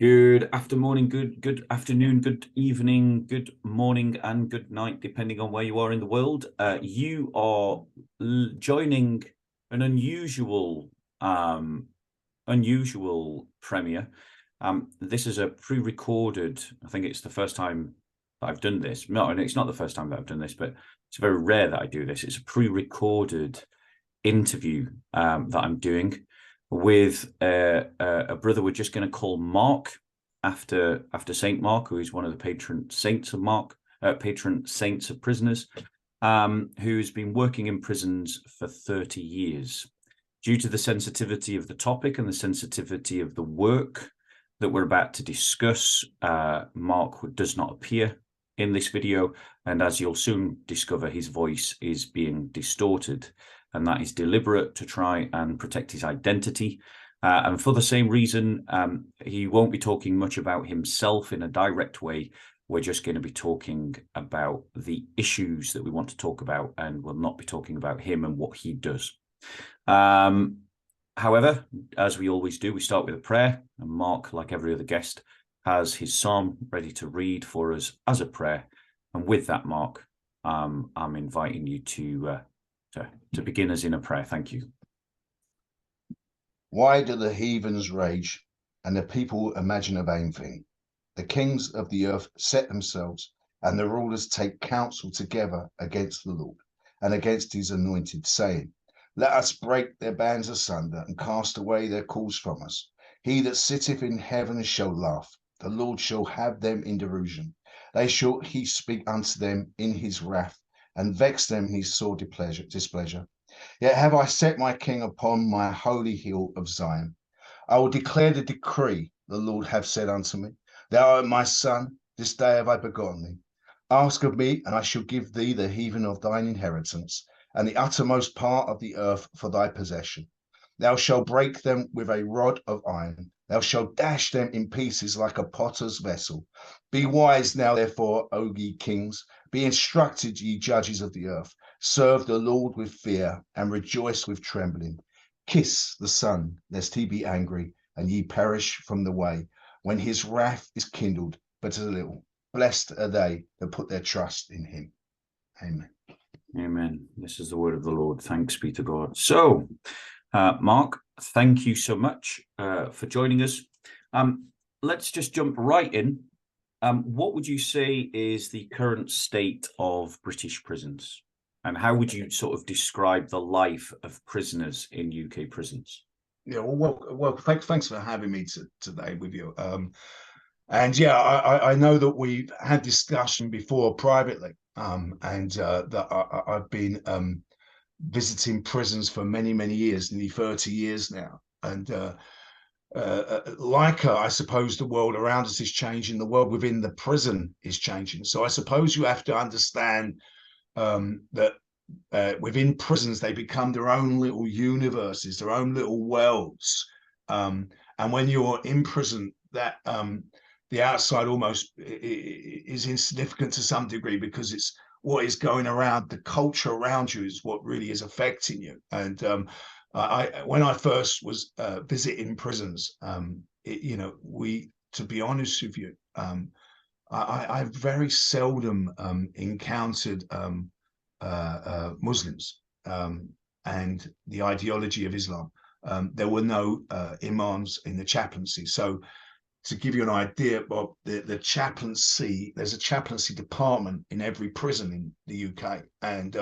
Good afternoon, good afternoon, good evening, good morning, and good night, depending on where you are in the world. You are joining an unusual premiere. This is a pre-recorded. I think it's the first time that I've done this. No, and it's not the first time that I've done this, but it's very rare that I do this. It's a pre-recorded interview that I'm doing with a brother we're just going to call Mark, after Saint Mark, who is one of the patron saints of prisoners, who's been working in prisons for 30 years. Due to the sensitivity of the topic and the sensitivity of the work that we're about to discuss, Mark does not appear in this video, and as you'll soon discover, his voice is being distorted, and that is deliberate to try and protect his identity. And for the same reason, he won't be talking much about himself in a direct way. We're just going to be talking about the issues that we want to talk about, and we'll not be talking about him and what he does. However, as we always do, we start with a prayer, and Mark, like every other guest, has his psalm ready to read for us as a prayer. And with that, Mark, I'm inviting you to begin us in a prayer. Thank you. Why do the heathens rage and the people imagine a vain thing? The kings of the earth set themselves, and the rulers take counsel together against the Lord and against his anointed, saying, let us break their bands asunder and cast away their cords from us. He that sitteth in heaven shall laugh. The Lord shall have them in derision. He speak unto them in his wrath, and vex them in his sore displeasure. Yet have I set my king upon my holy hill of Zion. I will declare the decree. The Lord hath said unto me, thou art my son, this day have I begotten thee. Ask of me, and I shall give thee the heathen of thine inheritance, and the uttermost part of the earth for thy possession. Thou shalt break them with a rod of iron. Thou shalt dash them in pieces like a potter's vessel. Be wise now, therefore, O ye kings. Be instructed, ye judges of the earth. Serve the Lord with fear and rejoice with trembling. Kiss the Son, lest he be angry and ye perish from the way, when his wrath is kindled but a little. Blessed are they that put their trust in him. Amen. Amen. This is the word of the Lord. Thanks be to God. So, Mark, thank you so much for joining us. Let's just jump right in. What would you say is the current state of British prisons? And how would you sort of describe the life of prisoners in UK prisons? Yeah, well, thanks for having me today with you. And yeah, I know that we've had discussion before privately, and that I've been visiting prisons for many years, nearly 30 years now. And I suppose the world around us is changing. The world within the prison is changing. So I suppose you have to understand that within prisons, they become their own little universes, their own little worlds. And when you're in prison, that the outside almost is insignificant to some degree, because it's what is going around. The culture around you is what really is affecting you. And when I first was visiting prisons, to be honest with you, I very seldom encountered Muslims and the ideology of Islam. There were no imams in the chaplaincy. So to give you an idea, Bob, the chaplaincy, there's a chaplaincy department in every prison in the UK. And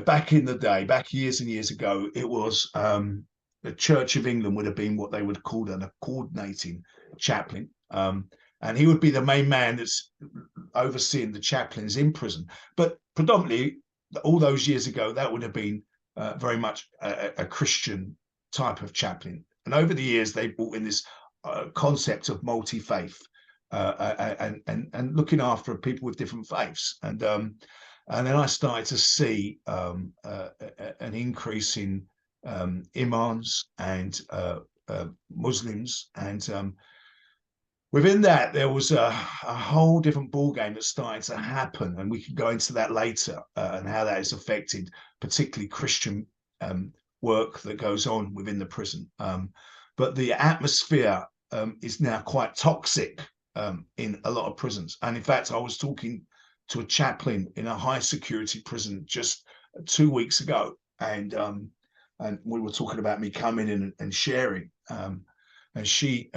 back in the day, back years and years ago, it was the Church of England would have been what they would call a coordinating chaplain. And he would be the main man that's overseeing the chaplains in prison. But predominantly, all those years ago, that would have been very much a Christian type of chaplain. And over the years, they brought in this concept of multi-faith and looking after people with different faiths. And then I started to see an increase in imams and Muslims, and within that, there was a whole different ballgame that started to happen, and we can go into that later, and how that has affected particularly Christian work that goes on within the prison. But the atmosphere is now quite toxic in a lot of prisons. And in fact, I was talking to a chaplain in a high security prison just 2 weeks ago, and we were talking about me coming in and sharing, and she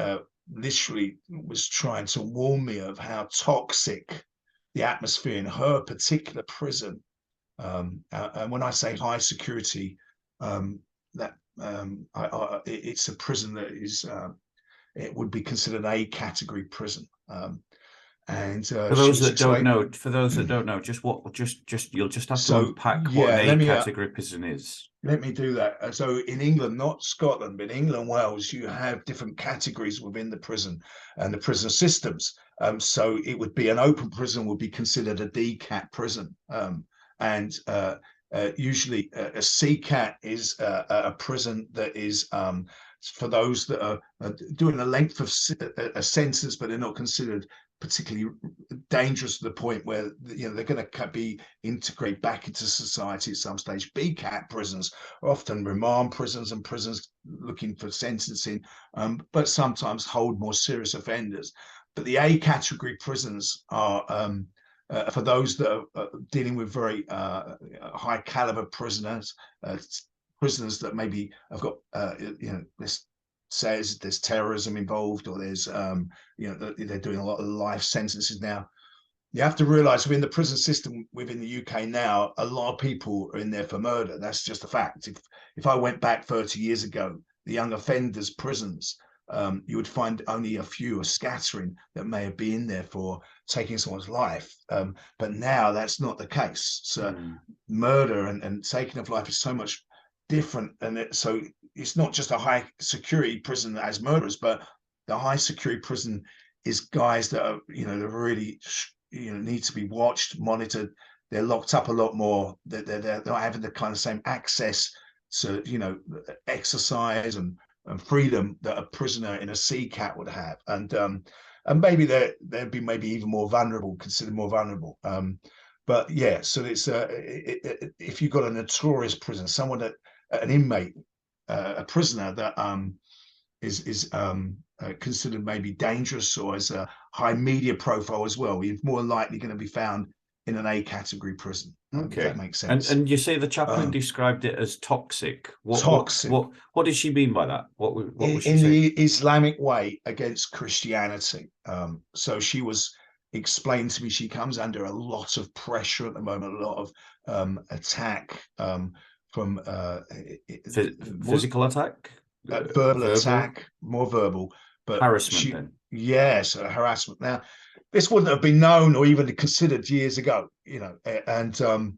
literally was trying to warn me of how toxic the atmosphere in her particular prison. And when I say high security, it's a prison that is it would be considered a category prison. And for those that don't know, you'll just have to unpack what an A category prison is. Let me do that. So in England, not Scotland, but England and Wales, you have different categories within the prison and the prison systems. So it would be an open prison would be considered a D cat prison. And usually a C cat is a prison that is for those that are doing a length of a sentence, but they're not considered particularly dangerous to the point where they're going to be integrated back into society at some stage. B cat prisons are often remand prisons and prisons looking for sentencing, but sometimes hold more serious offenders. But the A category prisons are for those that are dealing with very high caliber prisoners, prisoners that maybe have got this says there's terrorism involved, or there's they're doing a lot of life sentences now. You have to realize within the prison system within the UK now, a lot of people are in there for murder. That's just a fact. If I went back 30 years ago, the young offenders prisons, you would find only a few, a scattering that may have been in there for taking someone's life. But now that's not the case. So murder and taking of life is so much different, and so it's not just a high security prison that has murderers, but the high security prison is guys that are they're really need to be watched, monitored. They're locked up a lot more. They're not having the kind of same access to exercise and freedom that a prisoner in a C cat would have, and maybe they'd be maybe even more vulnerable, considered more vulnerable. But yeah, so it's if you've got a notorious prisoner, someone that an inmate, a prisoner that is considered maybe dangerous or has a high media profile as well, you're more likely going to be found in an A category prison. Okay, if that makes sense. And you say the chaplain described it as toxic. Toxic. What does she mean by that? What was she in saying? The Islamic way against Christianity? So she was explained to me she comes under a lot of pressure at the moment, a lot of attack from physical attack, verbal attack, more verbal, but harassment. Yes, harassment. Now, this wouldn't have been known or even considered years ago, and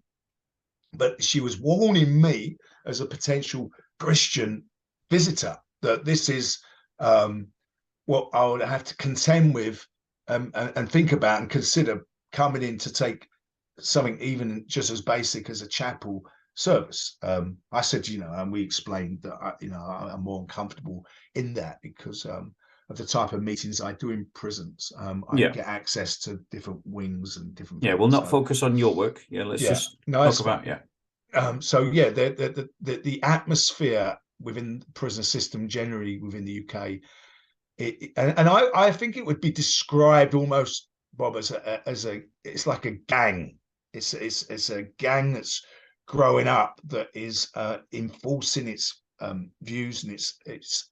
but she was warning me as a potential Christian visitor that this is what I would have to contend with and think about and consider coming in to take something even just as basic as a chapel service. I said, and we explained that I'm more uncomfortable in that because of the type of meetings I do in prisons. I get access to different wings and different. Yeah, we'll not focus on your work. Yeah, let's just talk about So yeah, the atmosphere within the prison system generally within the UK, and I think it would be described almost, Bob, as a it's like a gang. It's a gang that's growing up that is enforcing its views and its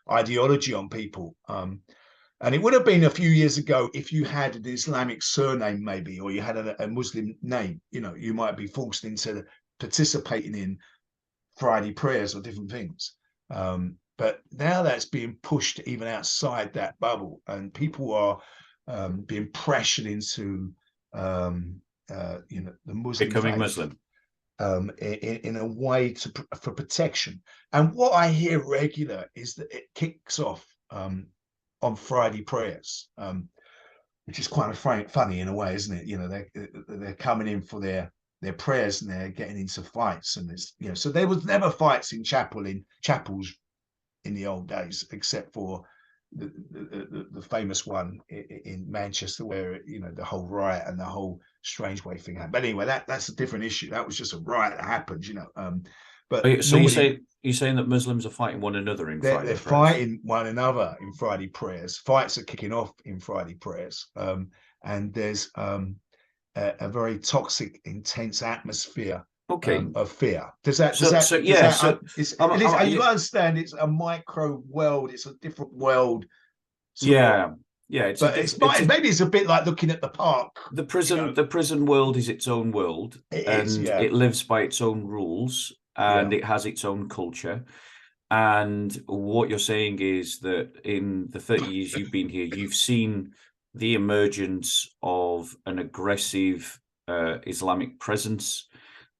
ideology on people. And it would have been a few years ago if you had an Islamic surname, maybe, or you had a Muslim name. You might be forced into participating in Friday prayers or different things. But now that's being pushed even outside that bubble, and people are being pressured into the Muslim becoming faith, Muslim in a way for protection. And what I hear regular is that it kicks off on Friday prayers, which is quite funny in a way, isn't it? They're coming in for their prayers and they're getting into fights, and it's so there was never fights in chapels in the old days, except for the famous one in Manchester where the whole riot and the whole strange way thing happened. But anyway, that's a different issue. That was just a riot that happened, But So normally you're saying that Muslims are fighting one another in they're Friday prayers? fighting one another in Friday prayers. Fights are kicking off in Friday prayers, and there's a very toxic, intense atmosphere Okay. of fear. So yeah. So Are you yeah, understand? It's a micro world. It's a different world, sort of. yeah, yeah. It's a But different. It's a maybe it's a bit like looking at the park. the You prison. know, The prison world is its own world, it is. and Yeah, it lives by its own rules, and yeah, it has its own culture. And what you're saying is that in the 30 years you've been here, you've seen the emergence of an aggressive Islamic presence.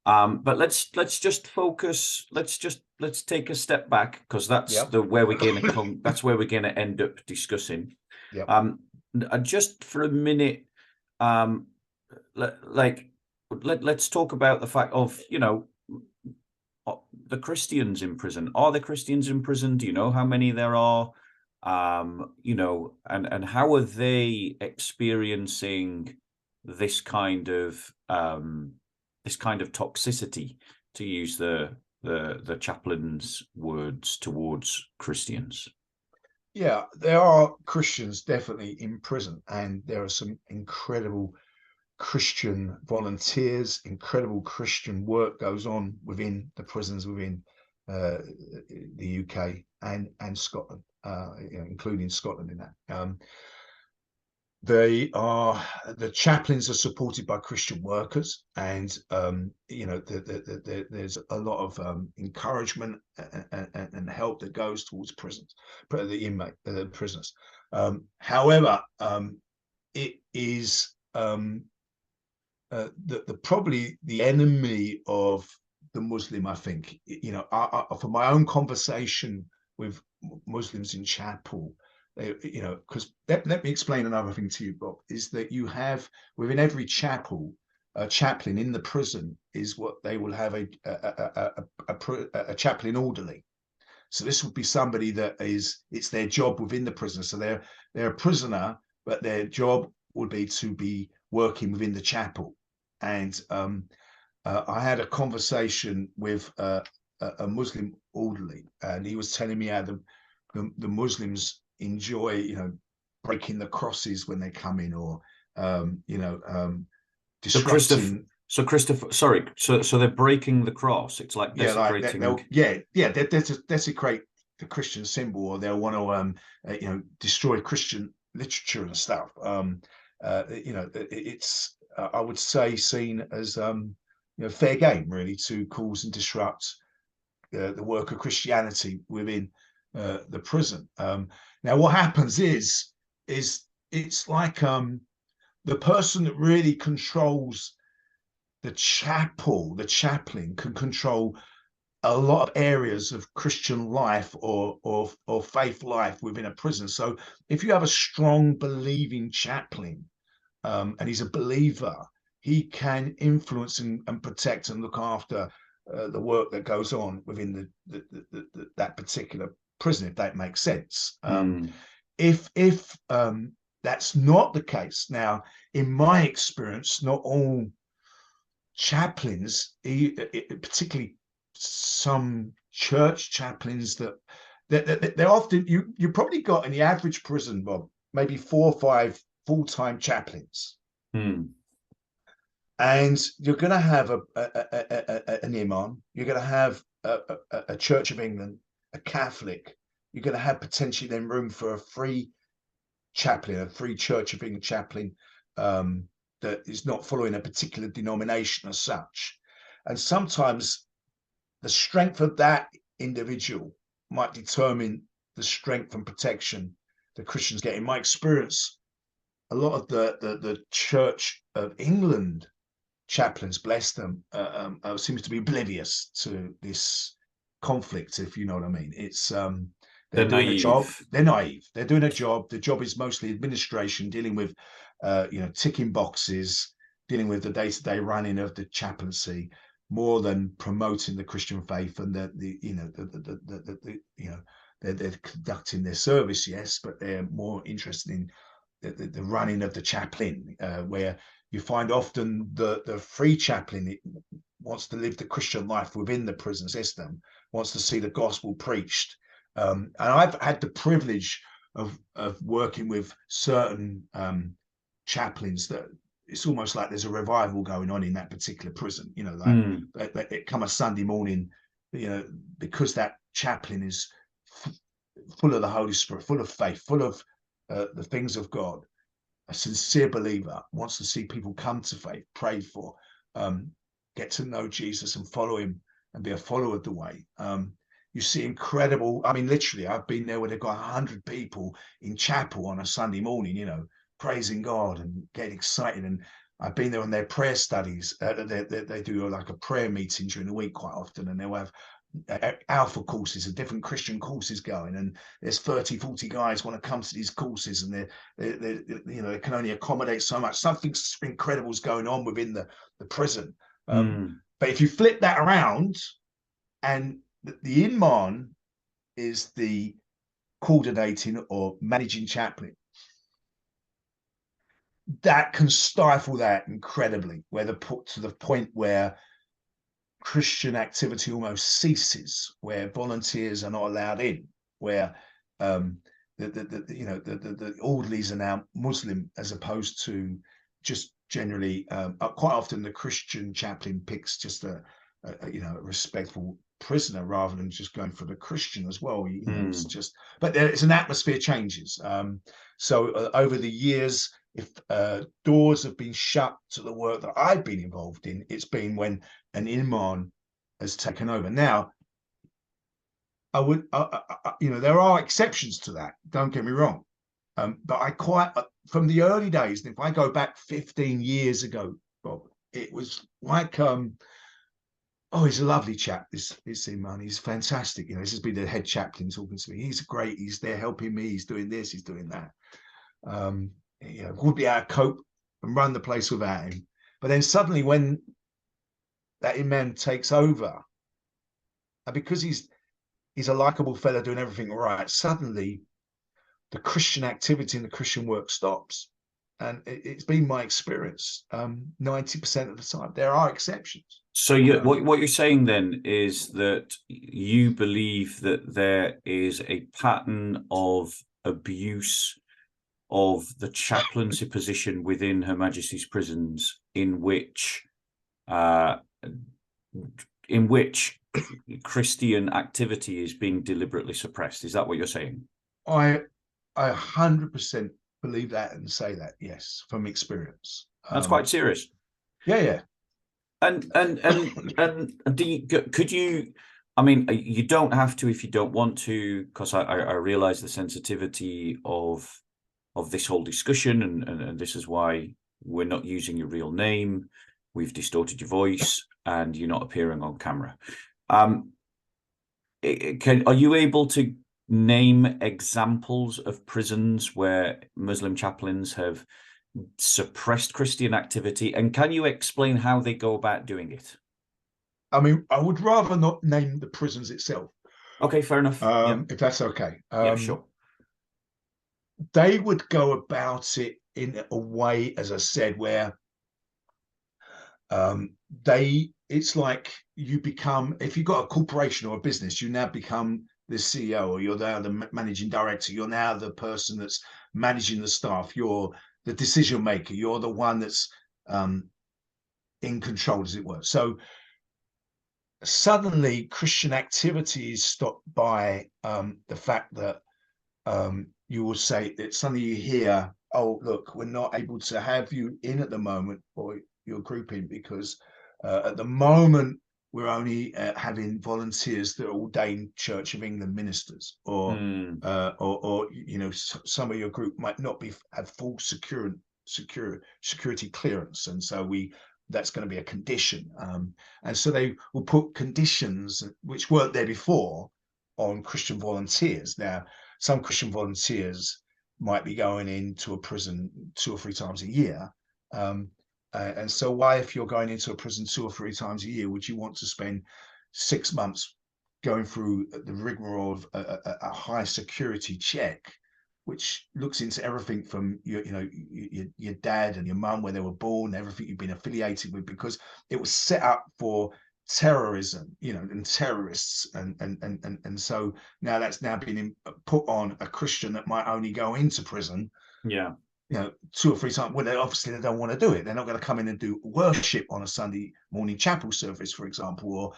But let's just focus. Let's take a step back, because that's yeah, the where we're going to come. That's where we're going to end up discussing. yeah, Um, just for a minute, um, let's talk about the fact of, the Christians in prison. Are there Christians in prison? Do you know how many there are? And how are they experiencing this kind of toxicity, to use the chaplain's words, towards Christians? yeah. There are Christians definitely in prison, and there are some incredible Christian volunteers, incredible Christian work goes on within the prisons within the UK and Scotland, including Scotland in that. The chaplains are supported by Christian workers, and there's a lot of encouragement and help that goes towards the prisoners. However, it is probably the enemy of the Muslim. I think, from my own conversation with Muslims in chapel, because let me explain another thing to you, Bob, is that you have within every chapel, a chaplain in the prison is what they will have a chaplain orderly. So this would be somebody that it's their job within the prison. So they're a prisoner, but their job would be to be working within the chapel. And I had a conversation with a Muslim orderly, and he was telling me how the Muslims enjoy, breaking the crosses when they come in, or So Christopher, disrupting. sorry. So they're breaking the cross. It's like Yeah, like desecrating. they'll desecrate the Christian symbol, or they'll want to destroy Christian literature and stuff. It's I would say seen as fair game, really, to cause and disrupt the work of Christianity within the prison. Now, what happens is it's like the person that really controls the chapel, the chaplain, can control a lot of areas of Christian life or faith life within a prison. So if you have a strong believing chaplain, and he's a believer, he can influence and protect and look after the work that goes on within that particular prison, if that makes sense. If that's not the case, now, in my experience, not all chaplains, particularly some church chaplains, that they're often, you probably got in the average prison, Bob, maybe 4 or 5 full-time chaplains. And you're going to have an imam, you're going to have a Church of England, a Catholic, you're going to have potentially then room for a free chaplain, a free Church of England chaplain, that is not following a particular denomination as such. And sometimes the strength of that individual might determine the strength and protection the Christians get. In my experience, a lot of the Church of England chaplains, bless them, seems to be oblivious to this conflict, if you know what I mean. It's they're doing a job. Naive. They're naive. They're doing a job. The job is mostly administration, dealing with ticking boxes, dealing with the day-to-day running of the chaplaincy, more than promoting the Christian faith. And they're conducting their service, yes, but they're more interested in the running of the chaplain, where you find often the free chaplain wants to live the Christian life within the prison system, wants to see the gospel preached. And I've had the privilege of working with certain chaplains that it's almost like there's a revival going on in that particular prison. You know, like it come a Sunday morning, you know, because that chaplain is full of the Holy Spirit, full of faith, full of the things of God. A sincere believer wants to see people come to faith, pray for, get to know Jesus and follow him and be a follower of the way. You see incredible, I mean, literally, I've been there where they've got 100 people in chapel on a Sunday morning, you know, praising God and getting excited. And I've been there on their prayer studies. They do like a prayer meeting during the week quite often, and they'll have alpha courses and different Christian courses going, and there's 30-40 guys want to come to these courses, and they you know, they can only accommodate so much. Something incredible is going on within the prison. But if you flip that around, and the imam is the coordinating or managing chaplain, that can stifle that incredibly, where to the point where Christian activity almost ceases, where volunteers are not allowed in, where the orderlies are now Muslim as opposed to just generally. Quite often, the Christian chaplain picks just a respectful prisoner rather than just going for the Christian as well. You know, it's just, but it's an atmosphere changes. So over the years, if doors have been shut to the work that I've been involved in, it's been when an imam has taken over. Now, I would, there are exceptions to that. Don't get me wrong, but I quite from the early days. And if I go back 15 years ago, Bob, it was like, oh, he's a lovely chap. This imam, he's fantastic. You know, this has been the head chaplain talking to me. He's great. He's there helping me. He's doing this. He's doing that. Would be able to cope and run the place without him. But then suddenly, when that imam takes over, and because he's a likable fella doing everything right, suddenly the Christian activity and the Christian work stops. And it's been my experience 90% of the time. There are exceptions. So what you're saying then is that you believe that there is a pattern of abuse of the chaplaincy position within Her Majesty's prisons in which Christian activity is being deliberately suppressed. Is that what you're saying? I 100% believe that and say that, yes, from experience. That's quite serious. Yeah. And could you? I mean, you don't have to if you don't want to, because I realize the sensitivity of this whole discussion, and this is why we're not using your real name. We've distorted your voice, and you're not appearing on camera. Are you able to name examples of prisons where Muslim chaplains have suppressed Christian activity, and can you explain how they go about doing it? I mean, I would rather not name the prisons itself. Okay, fair enough. If that's okay. Yeah, sure. They would go about it in a way, as I said, where it's like you become, if you've got a corporation or a business, you now become the CEO, or you're now the managing director. You're now the person that's managing the staff. You're the decision maker. You're the one that's in control, as it were. So suddenly Christian activity is stopped by the fact that you will say that suddenly you hear, oh, look, we're not able to have you in at the moment, or your group in, because at the moment we're only having volunteers that are ordained Church of England ministers, or some of your group might not have full security clearance, and so that's going to be a condition. And so they will put conditions which weren't there before on Christian volunteers. Now, some Christian volunteers might be going into a prison 2 or 3 times a year. And so why, if you're going into a prison 2 or 3 times a year, would you want to spend 6 months going through the rigmarole of a high security check which looks into everything from your dad and your mum, where they were born, everything you've been affiliated with, because it was set up for terrorism, and terrorists, and so now that's now been put on a Christian that might only go into prison, Yeah. 2 or 3 times. Well, obviously they don't want to do it. They're not going to come in and do worship on a Sunday morning chapel service, for example, or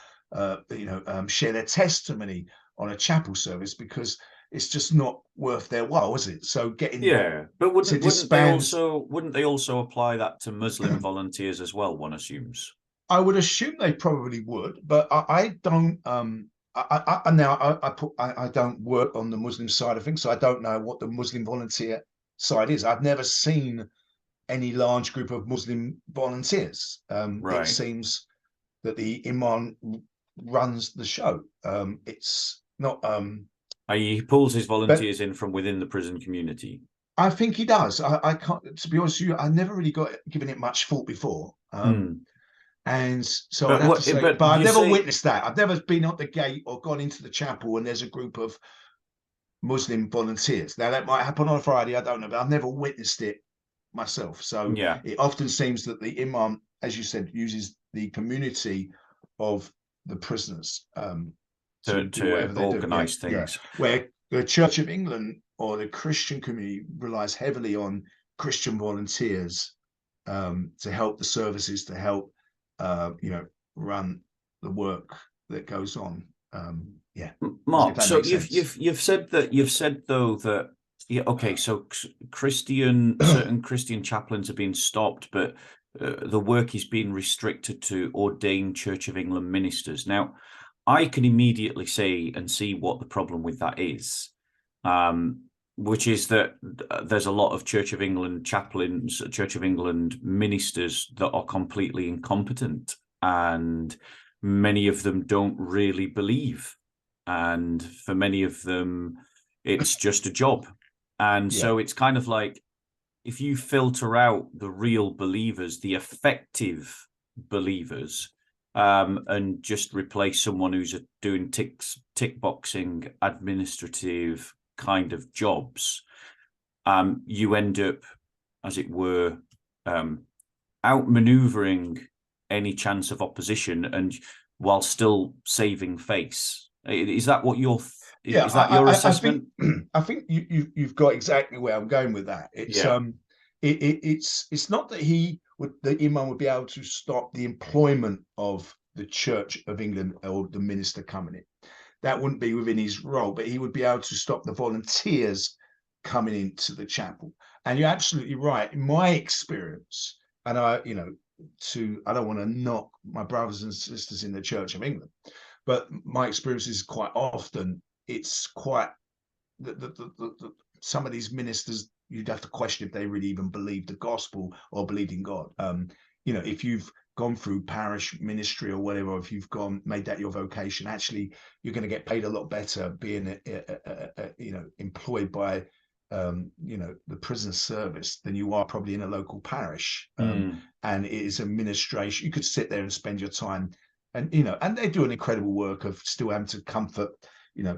share their testimony on a chapel service, because it's just not worth their while, is it? So but wouldn't they also apply that to Muslim volunteers as well, one assumes? I would assume they probably would, but I don't. I don't work on the Muslim side of things, so I don't know what the Muslim volunteer side is. I've never seen any large group of Muslim volunteers. It seems that the imam runs the show. It's not. He pulls his volunteers in from within the prison community. I think he does. I can't, to be honest with you, I never really given it much thought before. And so I'd have to say, but I've never witnessed that. I've never been at the gate or gone into the chapel and there's a group of Muslim volunteers. Now that might happen on a Friday, I don't know, but I've never witnessed it myself. So it often seems that the imam, as you said, uses the community of the prisoners to organize things. Where the Church of England or the Christian community relies heavily on Christian volunteers to help the services, to help run the work that goes on. Mark, so you've said though that so certain Christian chaplains are being stopped, but the work is being restricted to ordained Church of England ministers. Now, I can immediately say and see what the problem with that is, which is that there's a lot of Church of England chaplains, Church of England ministers that are completely incompetent, and many of them don't really believe. And for many of them, it's just a job. And so it's kind of like, if you filter out the real believers, the effective believers, and just replace someone who's doing tick boxing, administrative kind of jobs, you end up, as it were, outmaneuvering any chance of opposition, and while still saving face. Is that what your is that your assessment? I think you've got exactly where I'm going with that. It's it's not that the imam would be able to stop the employment of the Church of England or the minister coming in. That wouldn't be within his role, but he would be able to stop the volunteers coming into the chapel. And you're absolutely right. In my experience, and I don't want to knock my brothers and sisters in the Church of England, but my experience is quite often it's quite some of these ministers, you'd have to question if they really even believe the gospel or believe in God. If you've gone through parish ministry or whatever, if you've made that your vocation, actually you're going to get paid a lot better being employed by the prison service than you are probably in a local parish. And it is administration. You could sit there and spend your time, and they do an incredible work of still having to comfort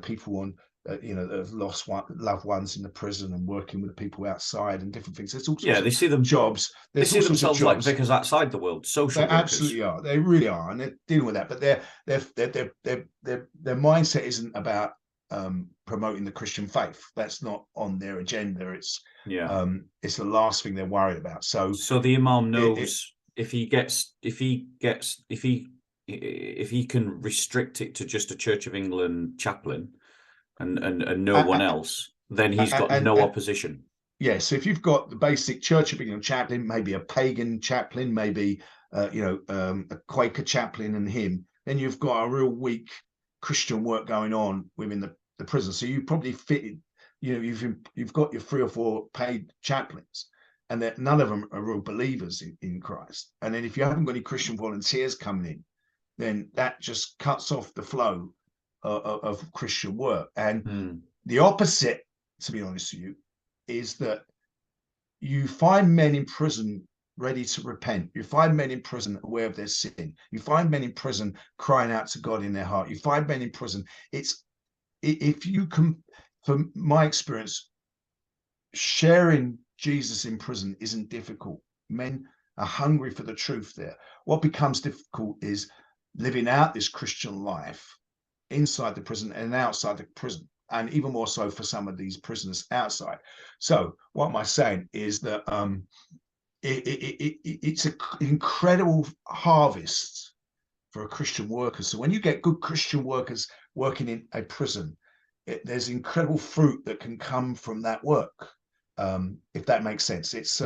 people on that have lost loved ones in the prison, and working with the people outside and different things. There's all sorts they see them jobs. They see themselves like vicars outside the world, social workers. They absolutely are. They really are, and they're dealing with that. But their mindset isn't about promoting the Christian faith. That's not on their agenda. It's the last thing they're worried about. So the imam knows if he can restrict it to just a Church of England chaplain and no one else, then he's got no opposition. Yes, so if you've got the basic Church of England chaplain, maybe a pagan chaplain, maybe a Quaker chaplain and him, then you've got a real weak Christian work going on within the prison. So you probably fit, you've got your 3 or 4 paid chaplains, and that none of them are real believers in Christ. And then if you haven't got any Christian volunteers coming in, then that just cuts off the flow of Christian work. And the opposite, to be honest with you, is that you find men in prison ready to repent. You find men in prison aware of their sin. You find men in prison crying out to God in their heart. You find men in prison. From my experience, sharing Jesus in prison isn't difficult. Men are hungry for the truth there. What becomes difficult is living out this Christian life inside the prison and outside the prison, and even more so for some of these prisoners outside. So what am I saying is that it's an incredible harvest for a Christian worker. So when you get good Christian workers working in a prison, there's incredible fruit that can come from that work, if that makes sense. It's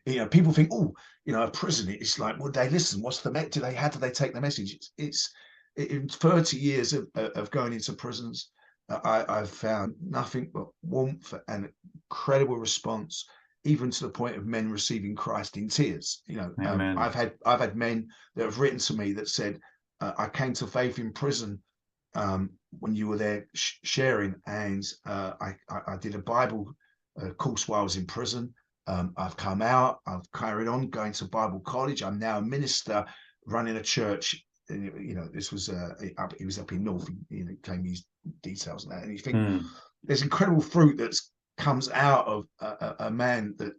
you know, people think, oh, you know, a prison, it's like, would they listen? What's the how do they take the message? It's in 30 years of going into prisons, I've found nothing but warmth and incredible response, even to the point of men receiving Christ in tears. You know, I've had men that have written to me that said, I came to faith in prison when you were there sharing, and I did a Bible course while I was in prison. I've come out, I've carried on going to Bible college. I'm now a minister running a church. You know, this was he was up in North. You know, claim these details and that, and you think there's incredible fruit that comes out of a man that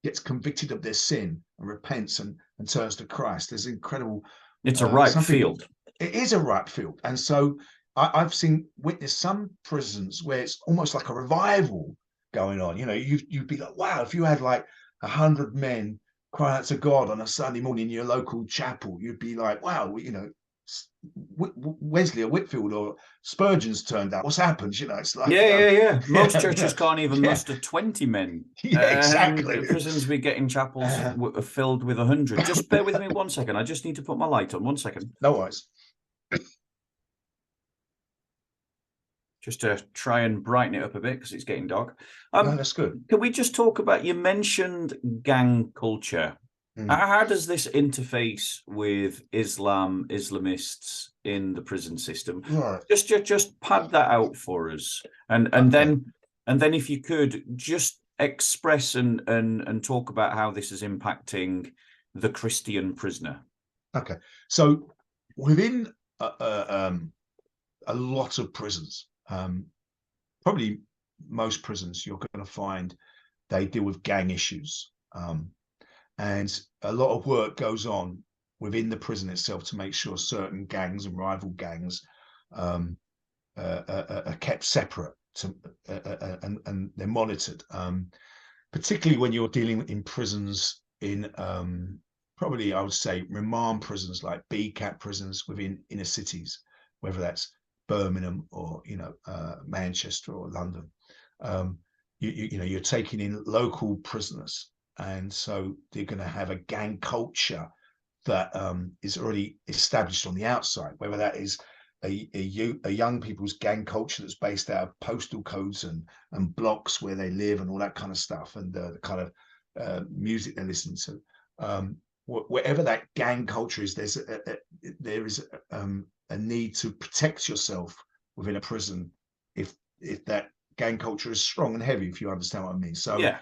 gets convicted of their sin and repents and turns to Christ. There's incredible. It's a ripe field. It is a ripe field, and so I've witnessed some prisons where it's almost like a revival going on. You know, you'd be like, wow, if you had like 100 men crying out to God on a Sunday morning in your local chapel, you'd be like, wow, you know, Wesley or Whitfield or Spurgeon's turned up. What's happened? You know, it's like yeah. Most churches can't even muster 20 men. Yeah, exactly. Prisons we get in chapels filled with 100. Just bear with me 1 second. I just need to put my light on. 1 second. No worries. Just to try and brighten it up a bit because it's getting dark. No, that's good. Can we just talk about, you mentioned gang culture. How does this interface with Islamists in the prison system? Right. Just pad that out for us, and then if you could just express and talk about how this is impacting the Christian prisoner. Okay, so within a lot of prisons, probably most prisons, you're going to find they deal with gang issues. And a lot of work goes on within the prison itself to make sure certain gangs and rival gangs are kept separate and they're monitored, particularly when you're dealing in prisons in probably, I would say, remand prisons like BCAP prisons within inner cities, whether that's Birmingham or, you know, Manchester or London. You know, you're taking in local prisoners. And so they're going to have a gang culture that is already established on the outside, whether that is a young people's gang culture that's based out of postal codes and blocks where they live and all that kind of stuff, and the kind of music they listen to. Whatever that gang culture is, there is a need to protect yourself within a prison if that gang culture is strong and heavy, if you understand what I mean. So yeah.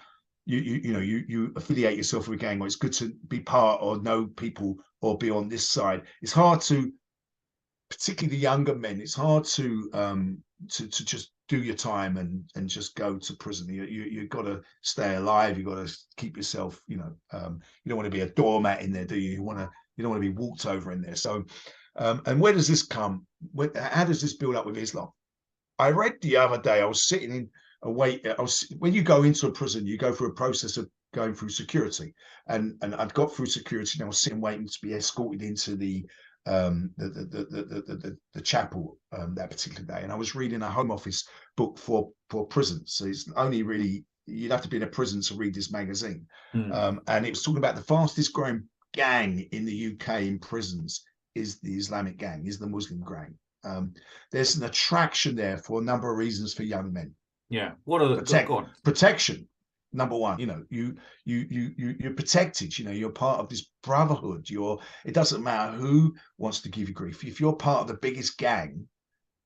You affiliate yourself with a gang, or it's good to be part or know people or be on this side. It's hard to, particularly the younger men, it's hard to just do your time and just go to prison. You've got to stay alive. You've got to keep yourself, you don't want to be a doormat in there, do you? You don't want to be walked over in there. So, and where does this come? How does this build up with Islam? I read the other day, I was sitting in when you go into a prison, you go through a process of going through security, and I'd got through security, and I was sitting waiting to be escorted into the chapel that particular day, and I was reading a Home Office book for prisons. So it's only really, you'd have to be in a prison to read this magazine, and it was talking about the fastest growing gang in the UK in prisons is the Islamic gang, is the Muslim gang. There's an attraction there for a number of reasons for young men. Yeah. What are the protection? Number one, you're protected. You're part of this brotherhood. It doesn't matter who wants to give you grief. If you're part of the biggest gang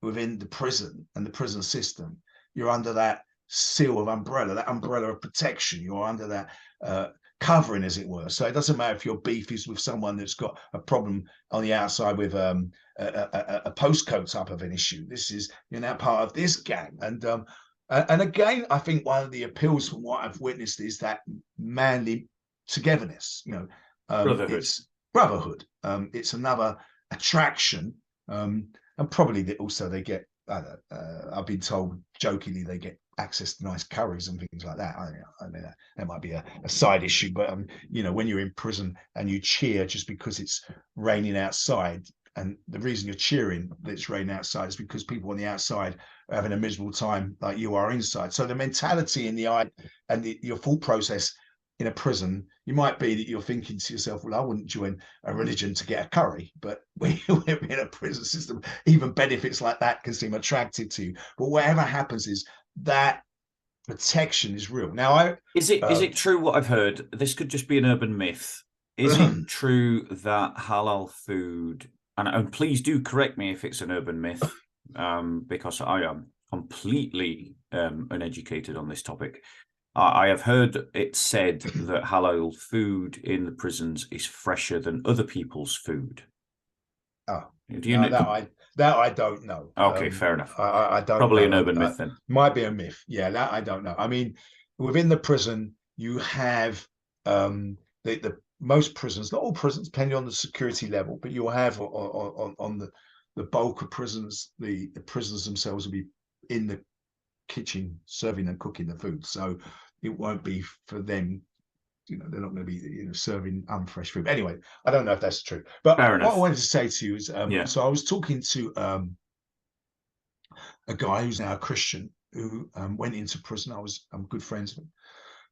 within the prison and the prison system, you're under that seal of umbrella, that umbrella of protection. You're under that covering, as it were. So it doesn't matter if your beef is with someone that's got a problem on the outside with a postcode type of an issue. You're now part of this gang, and And again, I think one of the appeals from what I've witnessed is that manly togetherness. Brotherhood. It's brotherhood. It's another attraction, and probably that also they get. I've been told jokingly they get access to nice curries and things like that. I mean that might be a side issue, but when you're in prison and you cheer just because it's raining outside, and the reason you're cheering that it's raining outside is because people on the outside are having a miserable time like you are inside. So the mentality in the eye and your thought process in a prison, you might be that you're thinking to yourself, well, I wouldn't join a religion to get a curry, but when you're in a prison system, even benefits like that can seem attractive to you. But whatever happens is that protection is real. Now, is it true what I've heard? This could just be an urban myth. Is it true that halal food, and please do correct me if it's an urban myth, because I am completely uneducated on this topic. I have heard it said that halal food in the prisons is fresher than other people's food. Oh, do you know that? I don't know. Okay, fair enough. I don't. Probably know. an urban myth then. Might be a myth. Yeah, that I don't know. I mean, within the prison, you have the most prisons, not all prisons, depending on the security level, but you'll have on the bulk of prisons, the prisoners themselves will be in the kitchen serving and cooking the food, so it won't be for them. They're not going to be serving unfresh food. Anyway, I don't know if that's true, but what I wanted to say to you is, so I was talking to a guy who's now a Christian who went into prison. I'm good friends with him,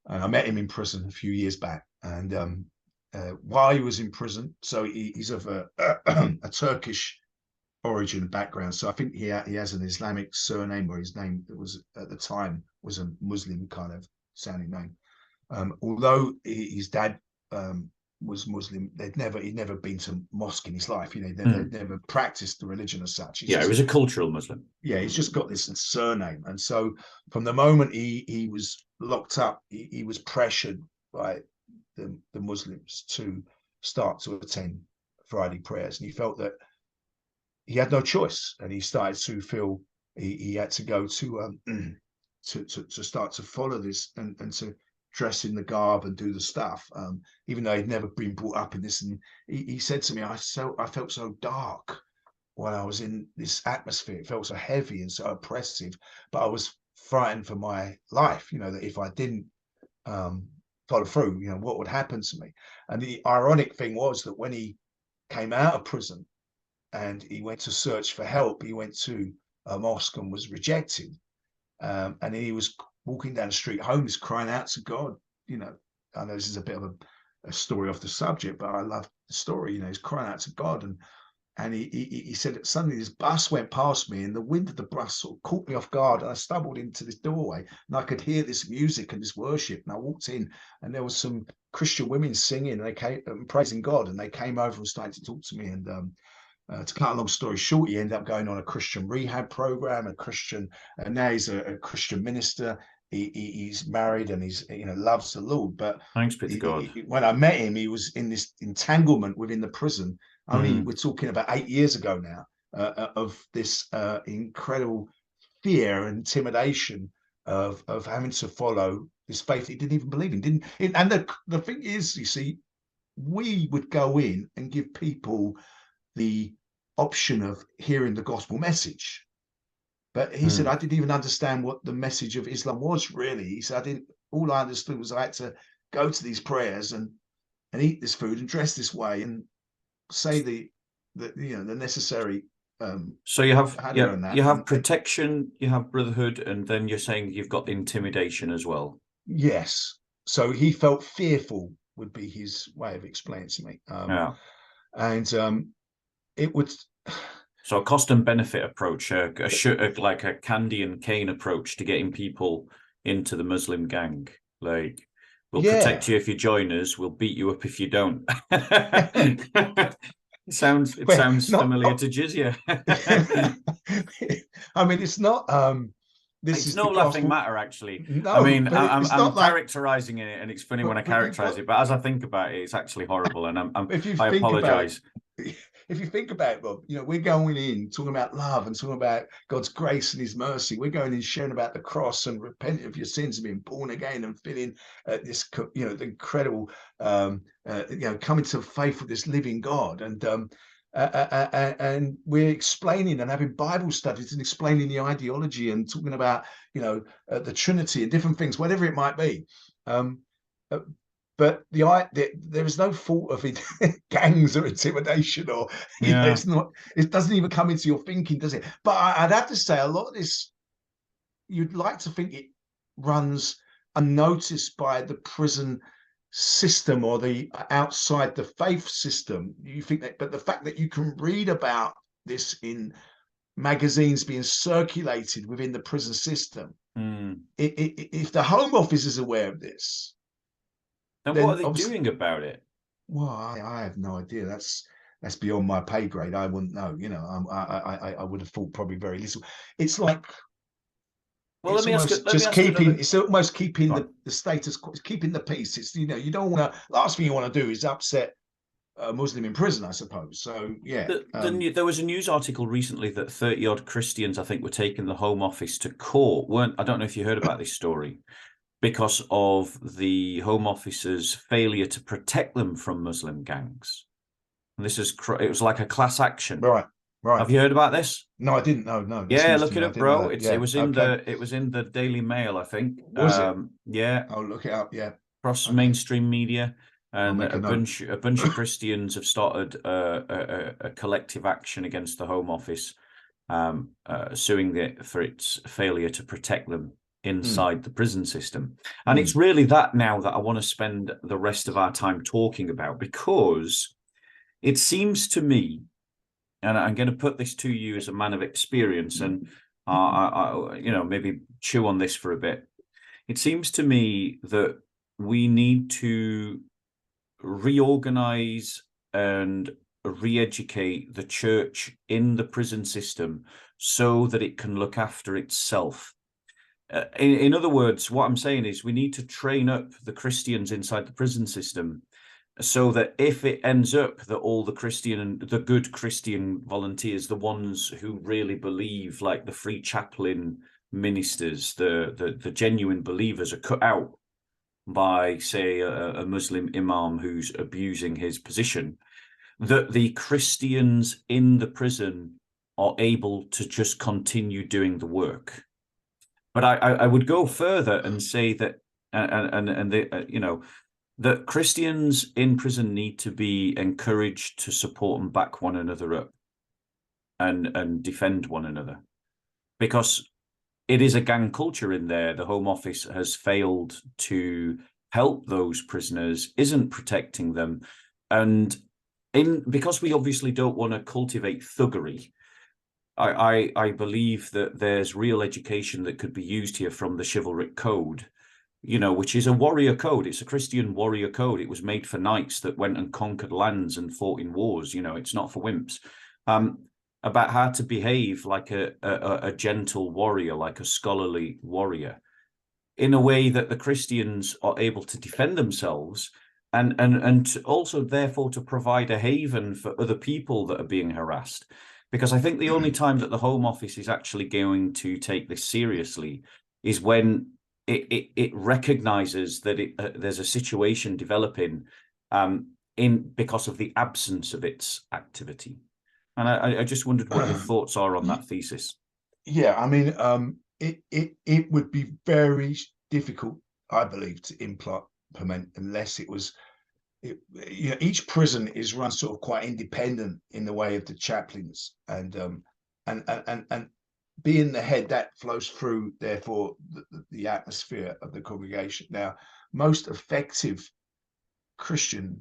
and I met him in prison a few years back. And while he was in prison, so he's of a Turkish origin background. So I think he has an Islamic surname, or his name that was at the time was a Muslim kind of sounding name. Although his dad was Muslim, he'd never been to mosque in his life. They'd never practiced the religion as such. He was a cultural Muslim. Yeah, he's just got this surname, and so from the moment he was locked up, he was pressured by the Muslims to start to attend Friday prayers, and he felt that he had no choice, and he started to feel he had to go to start to follow this and to dress in the garb and do the stuff, even though he'd never been brought up in this. And he said to me, I felt so dark while I was in this atmosphere. It felt so heavy and so oppressive, but I was frightened for my life, that if I didn't follow through, what would happen to me. And the ironic thing was that when he came out of prison and he went to search for help, he went to a mosque and was rejected. And he was walking down the street homeless, crying out to God. I know this is a bit of a story off the subject, but I love the story. He's crying out to God, and he said that suddenly this bus went past me, and the wind of the bus sort of caught me off guard, and I stumbled into this doorway, and I could hear this music and this worship, and I walked in, and there was some Christian women singing, and they came praising God, and they came over and started to talk to me. And to cut a long story short, he ended up going on a Christian rehab program, and now he's a Christian minister. He's married, and he's loves the Lord. But thanks be to God. When I met him, he was in this entanglement within the prison. I mean, we're talking about 8 years ago now, of this incredible fear and intimidation of having to follow this faith he didn't even believe in. And the thing is, you see, we would go in and give people the option of hearing the gospel message. But he said, I didn't even understand what the message of Islam was, really. He said, all I understood was I had to go to these prayers and eat this food and dress this way and say the necessary. So you have protection, you have brotherhood, and then you're saying you've got intimidation as well. Yes. So he felt fearful would be his way of explaining to me. And it would. So a cost and benefit approach, like a candy and cane approach to getting people into the Muslim gang. Like, we'll protect you if you join us. We'll beat you up if you don't. It sounds familiar to jizya. I mean, it's not. It's no laughing matter, actually. No, I mean, I'm characterizing it, and it's funny when I characterize it. But as I think about it, it's actually horrible, and I apologize. if you think about it, Rob, we're going in talking about love and talking about God's grace and his mercy. We're going in sharing about the cross and repenting of your sins and being born again and feeling this, the incredible, coming to faith with this living God. And we're explaining and having Bible studies and explaining the ideology and talking about, the Trinity and different things, whatever it might be. But there is no thought of it, gangs or intimidation, or it's not. It doesn't even come into your thinking, does it? But I'd have to say a lot of this, you'd like to think it runs unnoticed by the prison system or the outside the faith system. You think that, but the fact that you can read about this in magazines being circulated within the prison system, if the Home Office is aware of this. Then what are they doing about it? Well, I have no idea. That's beyond my pay grade. I wouldn't know. I would have thought probably very little. It's like, well, it's almost keeping the status quo, keeping the peace. It's, you don't want to. Last thing you want to do is upset a Muslim in prison, I suppose. So yeah. There was a news article recently that 30-odd Christians, I think, were taking the Home Office to court. I don't know if you heard about this story. Because of the Home Office's failure to protect them from Muslim gangs. And it was like a class action. Right. Have you heard about this? No, I didn't. No. Yeah, look it up, bro. It was in the Daily Mail, I think. Was it? Yeah. I'll look it up. Yeah. Across mainstream media, and a bunch of Christians have started a collective action against the Home Office, suing it for its failure to protect them inside the prison system. And it's really that now that I want to spend the rest of our time talking about, because it seems to me, and I'm going to put this to you as a man of experience, and I maybe chew on this for a bit. It seems to me that we need to reorganize and re-educate the church in the prison system so that it can look after itself. In other words, what I'm saying is we need to train up the Christians inside the prison system so that if it ends up that all the good Christian volunteers, the ones who really believe, like the free chaplain ministers, the genuine believers, are cut out by, say, a Muslim imam who's abusing his position, that the Christians in the prison are able to just continue doing the work. But I would go further and say that, that Christians in prison need to be encouraged to support and back one another up, and defend one another, because it is a gang culture in there. The Home Office has failed to help those prisoners, isn't protecting them, and because we obviously don't want to cultivate thuggery. I believe that there's real education that could be used here from the chivalric code, which is a warrior code. It's a Christian warrior code. It was made for knights that went and conquered lands and fought in wars. It's not for wimps. About how to behave like a gentle warrior, like a scholarly warrior, in a way that the Christians are able to defend themselves and also therefore to provide a haven for other people that are being harassed. Because I think the only time that the Home Office is actually going to take this seriously is when it recognizes that there's a situation developing because of the absence of its activity. And I just wondered what your thoughts are on that thesis. Yeah, I mean, it would be very difficult, I believe, to implement unless it was. Each prison is run sort of quite independent in the way of the chaplains, and being the head, that flows through, therefore, the atmosphere of the congregation. Now, most effective Christian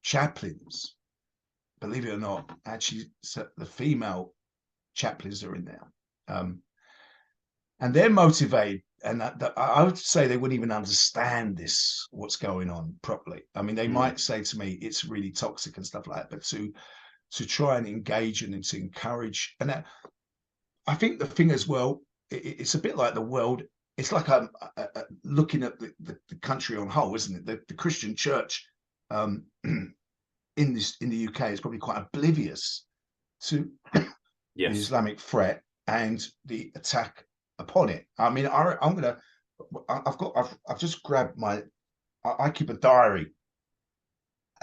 chaplains, believe it or not, actually the female chaplains are in there, and they're motivated. And I would say they wouldn't even understand what's going on properly. I mean, they might say to me, it's really toxic and stuff like that, but to try and engage and to encourage. And I think the thing as well, it's a bit like the world. It's like looking at the country on whole, isn't it? The Christian church in the UK is probably quite oblivious to the Yes. Islamic threat and the attack upon it. I mean, I've just grabbed I keep a diary,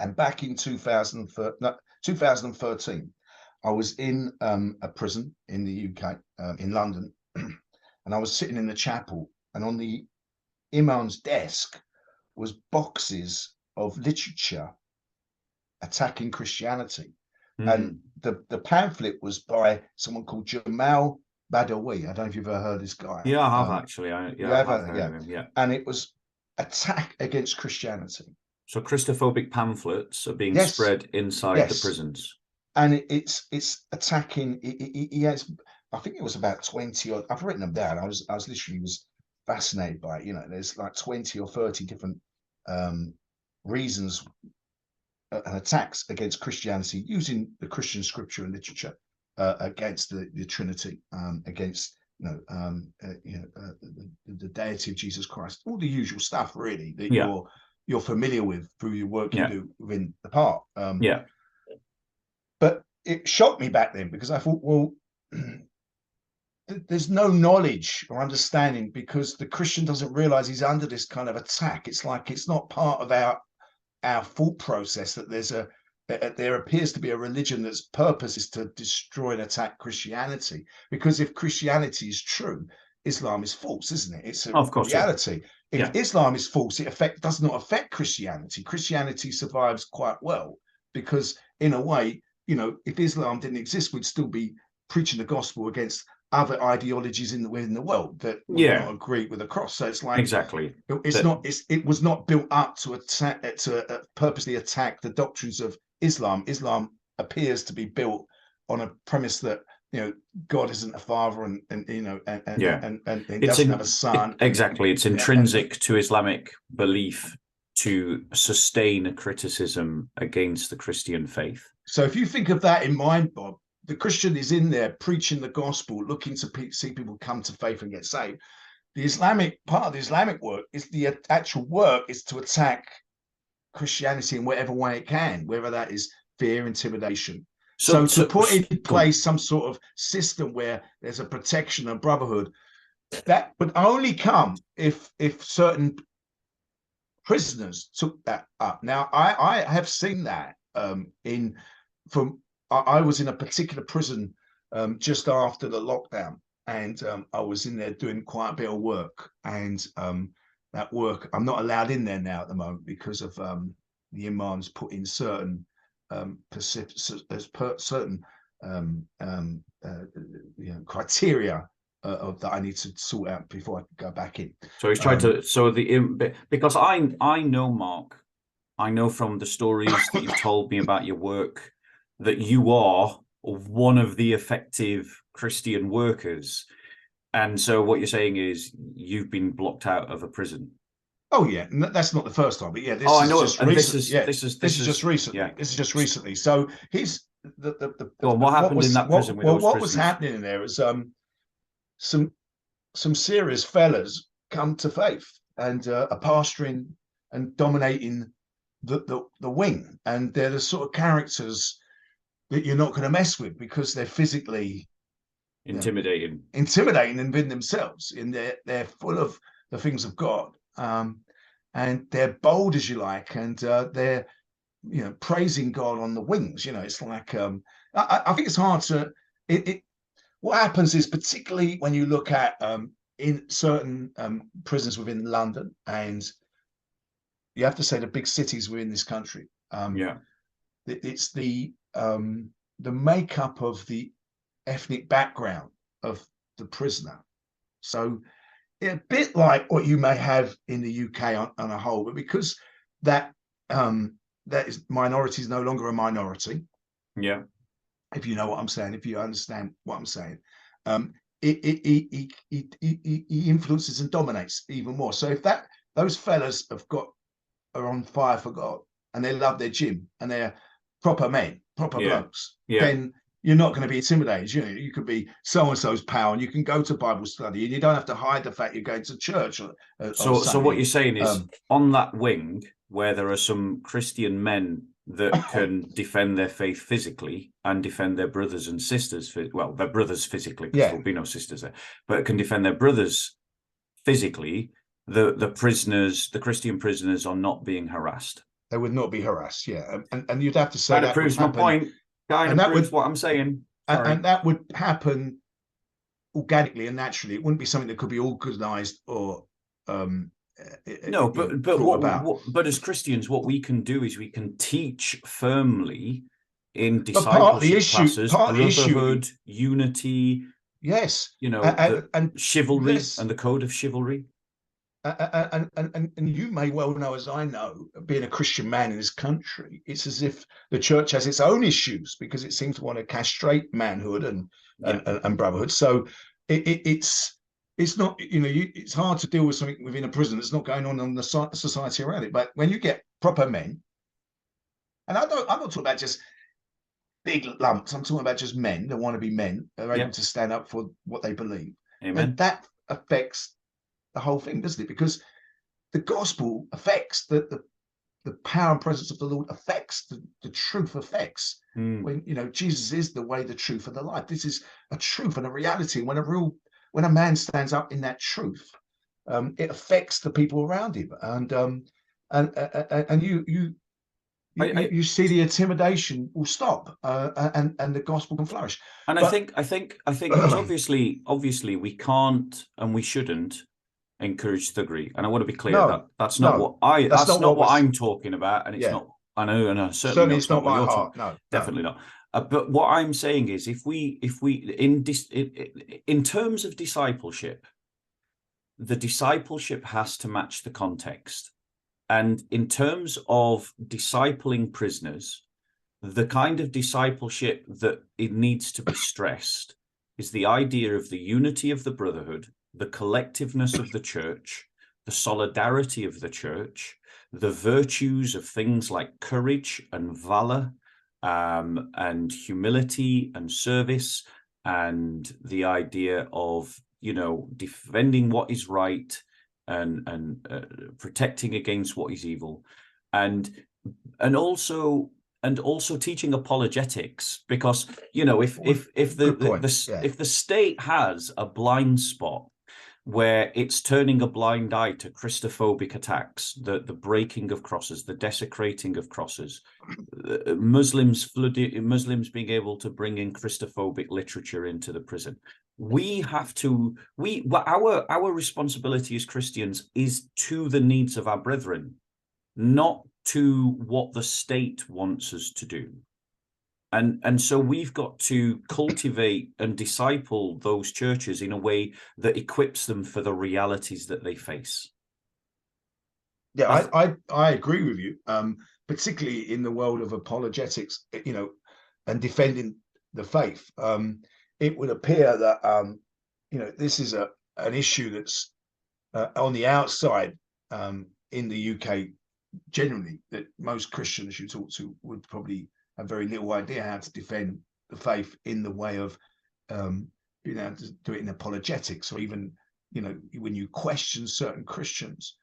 and back in 2013, I was in a prison in the UK, in London, and I was sitting in the chapel, and on the imam's desk was boxes of literature attacking Christianity. And the pamphlet was by someone called Jamal Badawi. I don't know if you've ever heard this guy. Yeah, I have actually. I have heard of him, yeah. And it was attack against Christianity. So Christophobic pamphlets are being spread inside the prisons. And it's attacking. He has, I think it was about 20 or, I've written them down. I was literally fascinated by it. You know, there's like 20 or 30 different reasons and attacks against Christianity using the Christian scripture and literature against the Trinity, against the deity of Jesus Christ, all the usual stuff really that you're familiar with through your work you do within the park. But it shocked me back then because I thought, well, there's no knowledge or understanding because the Christian doesn't realize he's under this kind of attack. It's like it's not part of our thought process that there appears to be a religion that's purpose is to destroy and attack Christianity. Because if Christianity is true, Islam is false, isn't it? It's a reality. If Islam is false, it does not affect Christianity. Christianity survives quite well because, in a way, you know, if Islam didn't exist, we'd still be preaching the gospel against other ideologies within the world that would not agree with the cross. So it's like it was not built up to attack, to purposely attack the doctrines of Islam. Islam appears to be built on a premise that, you know, God isn't a father and he doesn't have a son. It's intrinsic to Islamic belief to sustain a criticism against the Christian faith. So if you think of that in mind, Bob, the Christian is in there preaching the gospel, looking to see people come to faith and get saved. The Islamic part of the Islamic work is the actual work is to attack Christianity in whatever way it can, whether that is fear, intimidation. So to put in place some sort of system where there's a protection and brotherhood, that would only come if certain prisoners took that up. Now, I have seen that I was in a particular prison just after the lockdown, and I was in there doing quite a bit of work. And that work, I'm not allowed in there now at the moment because of the imams put in certain criteria that I need to sort out before I go back in. So he's trying to because I know, Mark, I know from the stories that you've told me about your work that you are one of the effective Christian workers. And so what you're saying is you've been blocked out of a prison. Oh yeah, that's not the first time, but yeah, this is just recently. Yeah. This is just recently. So he's what happened in that prison? What was happening in there was some serious fellas come to faith and are pastoring and dominating the wing, and they're the sort of characters that you're not going to mess with because they're physically intimidating within themselves, and they're full of the things of God, and they're bold as you like, and they're praising God on the wings. It's like I think it's hard to what happens is, particularly when you look at in certain prisons within London, and you have to say the big cities within this country, it's the makeup of the ethnic background of the prisoner. So a bit like what you may have in the UK on a whole, but because that is minority is no longer a minority. Yeah. If you know what I'm saying, if you understand what I'm saying, he influences and dominates even more. So if those fellas are on fire for God and they love their gym and they're proper men, proper blokes, then you're not going to be intimidated. You could be so-and-so's pal and you can go to Bible study and you don't have to hide the fact you're going to church. So what you're saying is on that wing where there are some Christian men that can defend their faith physically and defend their brothers and sisters. Well, their brothers physically, because there'll be no sisters there, but can defend their brothers physically. The prisoners, the Christian prisoners, are not being harassed. They would not be harassed. Yeah, and you'd have to say that proves my point. Kind of proves what I'm saying. And that would happen organically and naturally. It wouldn't be something that could be organised or no, but as Christians, what we can do is we can teach firmly in discipleship classes, brotherhood, unity. Yes, and chivalry, yes, and the code of chivalry. And you may well know, as I know, being a Christian man in this country, it's as if the church has its own issues because it seems to want to castrate manhood and brotherhood. So it's not, it's hard to deal with something within a prison that's not going on in the society around it. But when you get proper men, and I'm not talking about just big lumps, I'm talking about just men that want to be men, are able to stand up for what they believe. Amen. And that affects the whole thing, doesn't it? Because the gospel affects the power and presence of the Lord, affects the truth, affects when Jesus is the way, the truth, and the life. This is a truth and a reality. When a man stands up in that truth, it affects the people around him, and you see the intimidation will stop, and the gospel can flourish. And I think obviously we can't and we shouldn't encourage thuggery, and I want to be clear that that's not what I'm talking about, and it's not. I know, and certainly it's not my heart. No, definitely not. But what I'm saying is, if we in terms of discipleship, the discipleship has to match the context, and in terms of discipling prisoners, the kind of discipleship that it needs to be stressed is the idea of the unity of the brotherhood, the collectiveness of the church, the solidarity of the church, the virtues of things like courage and valor, and humility and service, and the idea of defending what is right and protecting against what is evil, and also teaching apologetics, because if the state has a blind spot where it's turning a blind eye to Christophobic attacks, the breaking of crosses, the desecrating of crosses, Muslims being able to bring in Christophobic literature into the prison, our responsibility as Christians is to the needs of our brethren, not to what the state wants us to do. And so we've got to cultivate and disciple those churches in a way that equips them for the realities that they face. Yeah, I agree with you, particularly in the world of apologetics, and defending the faith. It would appear that this is an issue that's on the outside in the UK generally, that most Christians you talk to would probably have very little idea how to defend the faith in the way of being able to do it in apologetics, or even when you question certain Christians.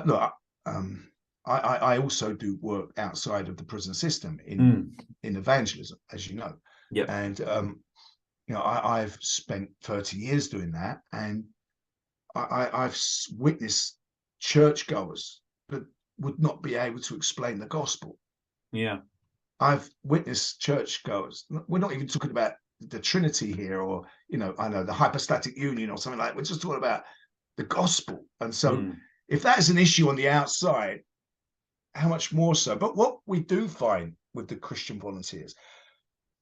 Look, I also do work outside of the prison system in evangelism, as you know. Yeah. And I've spent 30 years doing that, and I've witnessed churchgoers that would not be able to explain the gospel. Yeah. I've witnessed churchgoers. We're not even talking about the Trinity here, or the hypostatic union or something like that. We're just talking about the gospel. And so if that is an issue on the outside, how much more so? But what we do find with the Christian volunteers,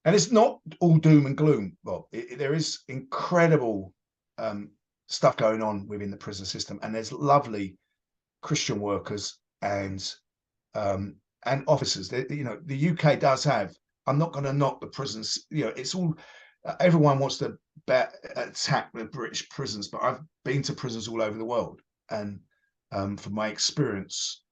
and it's not all doom and gloom, Bob. There is incredible stuff going on within the prison system, and there's lovely Christian workers and officers. The UK does have. I'm not going to knock the prisons. It's all. Everyone wants to attack the British prisons, but I've been to prisons all over the world, and from my experience,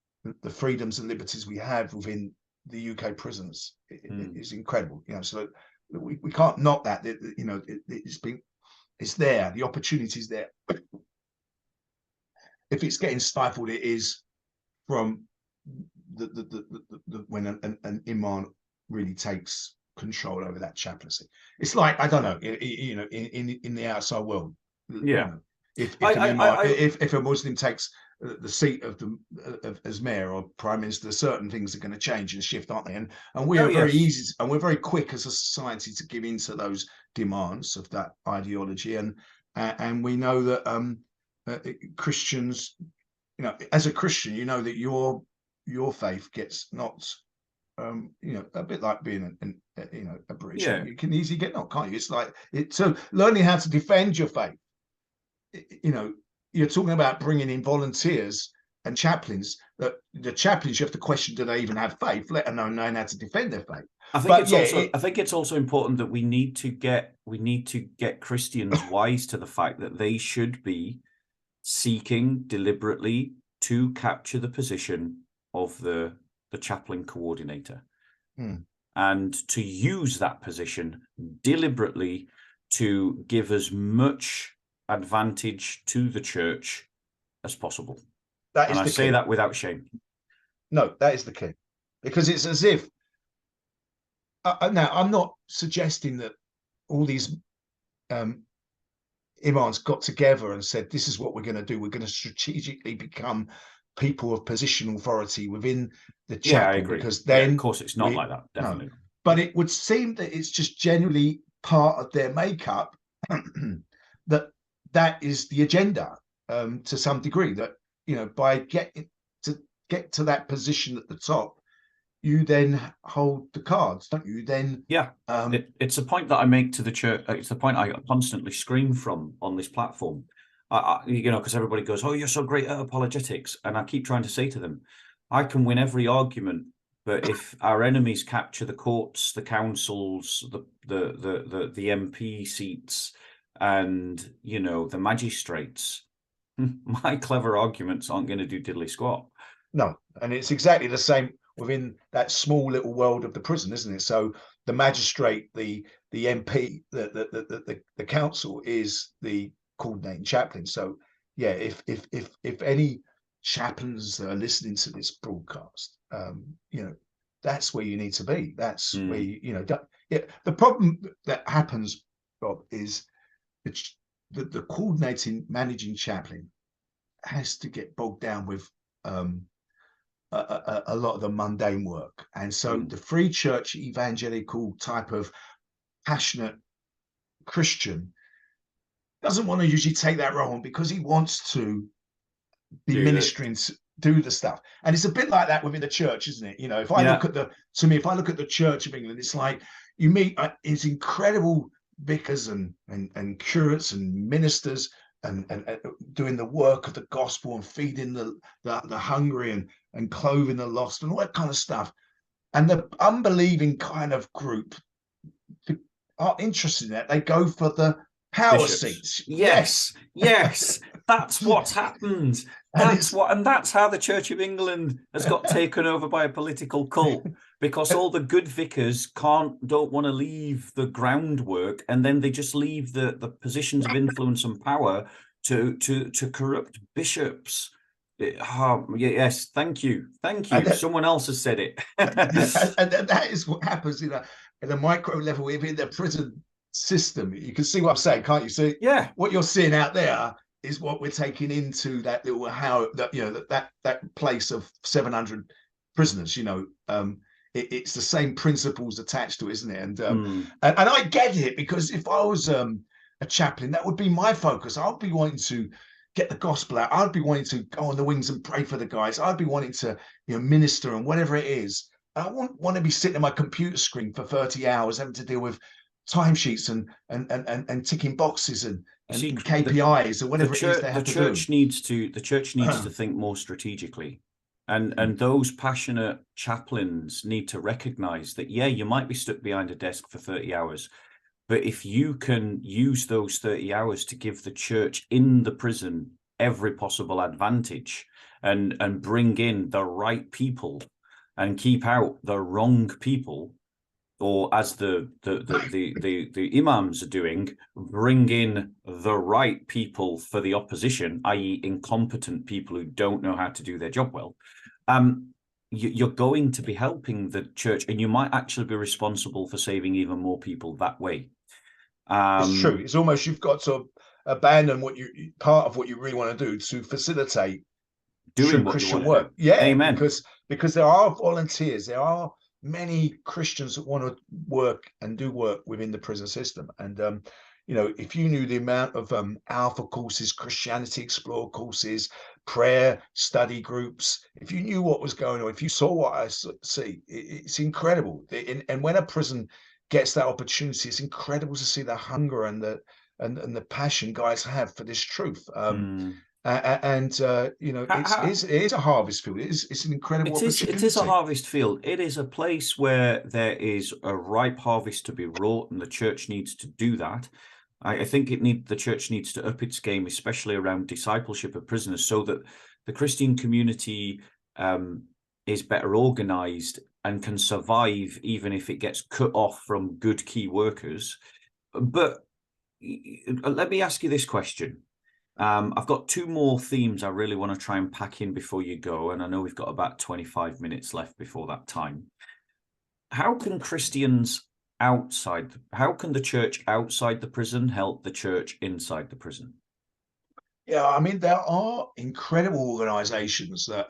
the freedoms and liberties we have within the UK prisons is incredible. So we can't knock that. It's there. The opportunity is there. If it's getting stifled, it is from when an imam really takes control over that chaplaincy. It's like, I don't know, you know, in the outside world, Yeah. you know, if a Muslim takes the seat of as mayor or prime minister, certain things are going to change and shift, aren't they? And we are very easy, and we're very quick as a society to give in to those demands of that ideology. And we know that Christians, you know, as a Christian, you know that your faith gets knocked. You know, a bit like being you know, a British. Yeah. You can easily get knocked, can't you? It's like so learning how to defend your faith. You know, you're talking about bringing in volunteers and chaplains. That the chaplains, you have to question: do they even have faith? Let alone knowing how to defend their faith. I think it's also important that we need to get Christians wise to the fact that they should be seeking deliberately to capture the position of the chaplain coordinator, and to use that position deliberately to give as much advantage to the church as possible. And I say that without shame. No, that is the key, because it's as if now I'm not suggesting that all these imams got together and said, this is what we're going to do. We're going to strategically become people of position authority within the chapel. Yeah, I agree. Because then, of course, it's not like that. Definitely. No. But it would seem that it's just generally part of their makeup that is the agenda to some degree. That, you know, by get to that position at the top, you then hold the cards, don't you? Then it's a point that I make to the church. It's the point I constantly scream from on this platform. You know, because everybody goes, "Oh, you're so great at apologetics," and I keep trying to say to them, I can win every argument, but if our enemies capture the courts, the councils, the MP seats, and, you know, the magistrates, my clever arguments aren't going to do diddly squat. No, and it's exactly the same within that small little world of the prison, isn't it? So the magistrate, the MP, the council is the coordinating chaplain. So yeah, if any chaplains are listening to this broadcast, you know, that's where you need to be. That's where you know. The problem that happens, Rob, is the coordinating, managing chaplain has to get bogged down with a lot of the mundane work, and so the free church evangelical type of passionate Christian doesn't want to usually take that role because he wants to be ministering, to do the stuff. And it's a bit like that within the church, isn't it? You know, if I look at if I look at the Church of England, it's like you meet it's incredible vicars and curates and ministers and doing the work of the gospel and feeding the hungry and clothing the lost and all that kind of stuff. And the unbelieving kind of group are interested in that. They go for the power seats. Yes. That's what's happened. That's how the Church of England has got taken over by a political cult, because all the good vicars don't want to leave the groundwork, and then they just leave the positions of influence and power to corrupt bishops. Yes, thank you. Someone else has said it. And that is what happens at a micro level within the prison system. You can see what I'm saying, can't you? So what you're seeing out there is what we're taking into that little that place of 700 prisoners. You know, it's the same principles attached to it, isn't it? And I get it, because if I was a chaplain, that would be my focus. I'd be wanting to get the gospel out. I'd be wanting to go on the wings and pray for the guys. I'd be wanting to, you know, minister and whatever it is. I won't want to be sitting at my computer screen for 30 hours having to deal with timesheets and ticking boxes and KPIs or whatever it is they have to do. The church needs to think more strategically. And those passionate chaplains need to recognize that, you might be stuck behind a desk for 30 hours, but if you can use those 30 hours to give the church in the prison every possible advantage and bring in the right people and keep out the wrong people, or as the imams are doing, bring in the right people for the opposition, i.e. incompetent people who don't know how to do their job well, you're going to be helping the church, and you might actually be responsible for saving even more people that way. It's true. It's almost you've got to abandon what part of what you really want to do to facilitate doing true what you Christian want to work. do. Yeah, Amen. because there are volunteers, there are many Christians that want to work and do work within the prison system. And if you knew the amount of Alpha courses, Christianity Explore courses, prayer study groups, if you knew what was going on, if you saw what I see, it's incredible. And when a prison gets that opportunity, it's incredible to see the hunger and the passion guys have for this truth. It is a harvest field. It's an incredible opportunity. It is a harvest field. It is a place where there is a ripe harvest to be wrought, and the church needs to do that. I think the church needs to up its game, especially around discipleship of prisoners, so that the Christian community is better organized and can survive even if it gets cut off from good key workers. But let me ask you this question. I've got two more themes I really want to try and pack in before you go, and I know we've got about 25 minutes left before that time. How can the church outside the prison help the church inside the prison? Yeah, I mean, there are incredible organizations that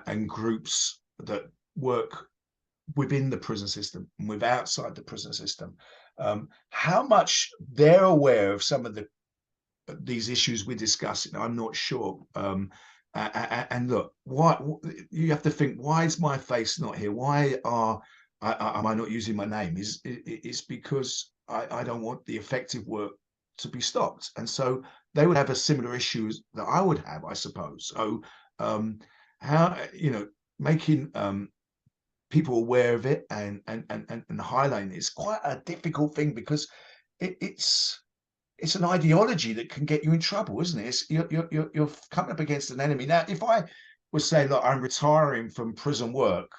and groups that work within the prison system and with outside the prison system. How much they're aware of some of these issues we're discussing, I'm not sure. And look, why you have to think, why is my face not here? Why am I not using my name? It's because I don't want the effective work to be stopped. And so they would have a similar issue that I would have, I suppose. So how, making people aware of it and highlighting it is quite a difficult thing, because it's an ideology that can get you in trouble, isn't it? You're coming up against an enemy. Now, if I was saying, look, I'm retiring from prison work,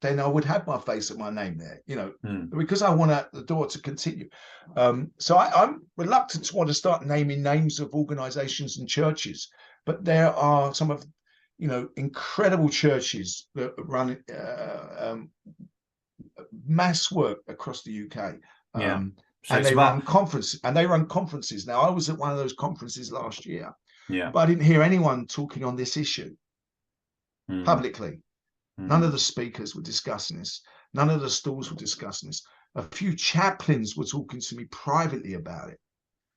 then I would have my face and my name there, because I want the door to continue. So I'm reluctant to want to start naming names of organizations and churches, but there are some of, incredible churches that run mass work across the UK. Yeah. So and they run conferences. Now, I was at one of those conferences last year, but I didn't hear anyone talking on this issue publicly. None of the speakers were discussing this. None of the stalls were discussing this. A few chaplains were talking to me privately about it,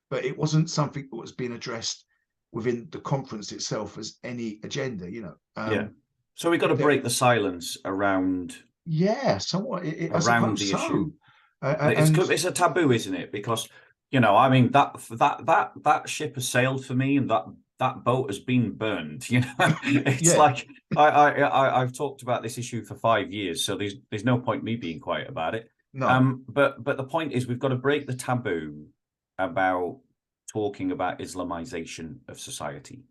but it wasn't something that was being addressed within the conference itself as any agenda, So we've got to break the silence around. Yeah, somewhat. Around the issue. It's a taboo, isn't it? Because I mean that ship has sailed for me, and that boat has been burned. It's like I've talked about this issue for 5 years, so there's no point me being quiet about it. No. But the point is, we've got to break the taboo about talking about Islamization of society.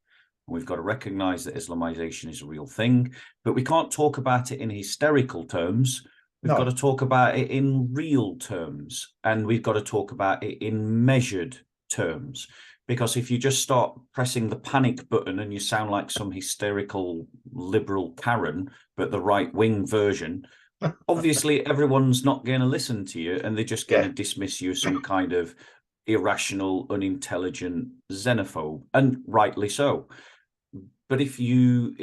We've got to recognize that Islamization is a real thing, but we can't talk about it in hysterical terms. We've got to talk about it in real terms, and we've got to talk about it in measured terms. Because if you just start pressing the panic button and you sound like some hysterical liberal Karen, but the right-wing version, obviously everyone's not going to listen to you, and they're just going to dismiss you as some kind of irrational, unintelligent xenophobe, and rightly so. But if you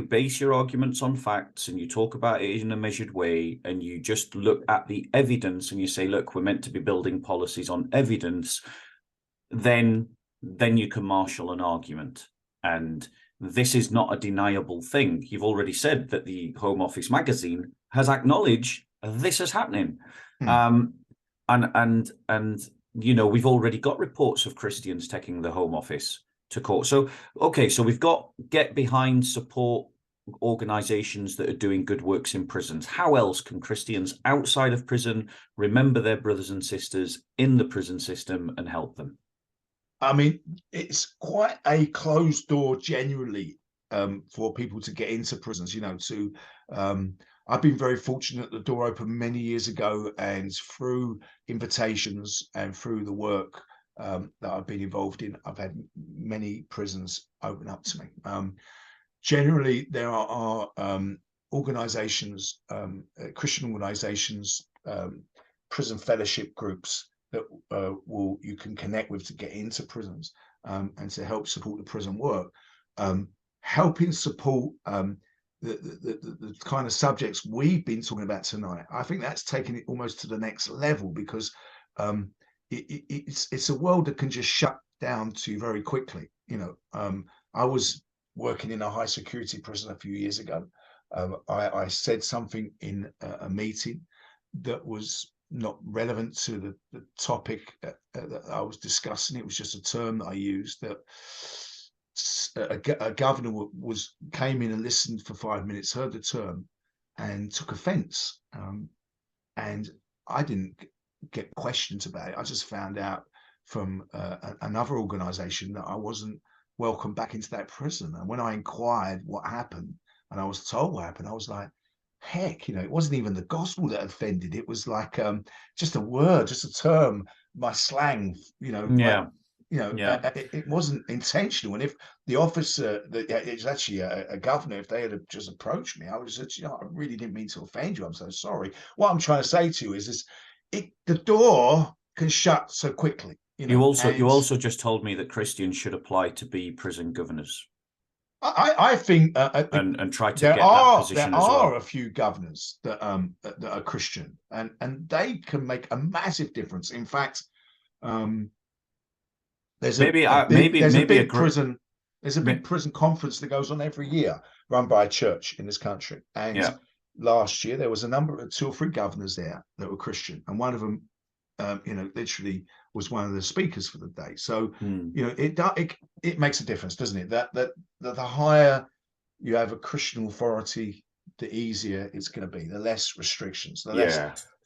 base your arguments on facts and you talk about it in a measured way, and you just look at the evidence and you say, look, we're meant to be building policies on evidence, then you can marshal an argument. And this is not a deniable thing. You've already said that the Home Office magazine has acknowledged this is happening. And we've already got reports of Christians taking the Home Office to court. So, okay, so we've got get behind, support organizations that are doing good works in prisons. How else can Christians outside of prison remember their brothers and sisters in the prison system and help them? I mean, it's quite a closed door generally for people to get into prisons, I've been very fortunate. The door opened many years ago, and through invitations and through the work that I've been involved in, I've had many prisons open up to me. Generally, there are organizations, Christian organizations, prison fellowship groups that you can connect with to get into prisons, and to help support the prison work, helping support the kind of subjects we've been talking about tonight. I think that's taking it almost to the next level, because it's a world that can just shut down to you very quickly. I was working in a high security prison a few years ago. I said something in a meeting that was not relevant to the topic that I was discussing. It was just a term that I used, that a governor came in and listened for 5 minutes, heard the term, and took offence. And I didn't get questions about it. I just found out from another organisation that I wasn't welcome back into that prison. And when I inquired what happened, and I was told what happened, I was like, heck, it wasn't even the gospel that offended. It was like just a word, just a term, my slang, Yeah. It wasn't intentional. And if the officer, it's actually a governor, if they had just approached me, I would have said, I really didn't mean to offend you. I'm so sorry. What I'm trying to say to you is this: the door can shut so quickly. You also just told me that Christians should apply to be prison governors. I think and try to get that position as well. There are a few governors that are Christian, and they can make a massive difference. In fact, there's a big prison conference that goes on every year, run by a church in this country. And last year there was 2 or 3 governors there that were Christian, and one of them, literally was one of the speakers for the day. So it makes a difference, doesn't it? That the higher you have a Christian authority, the easier it's going to be, the less restrictions, the less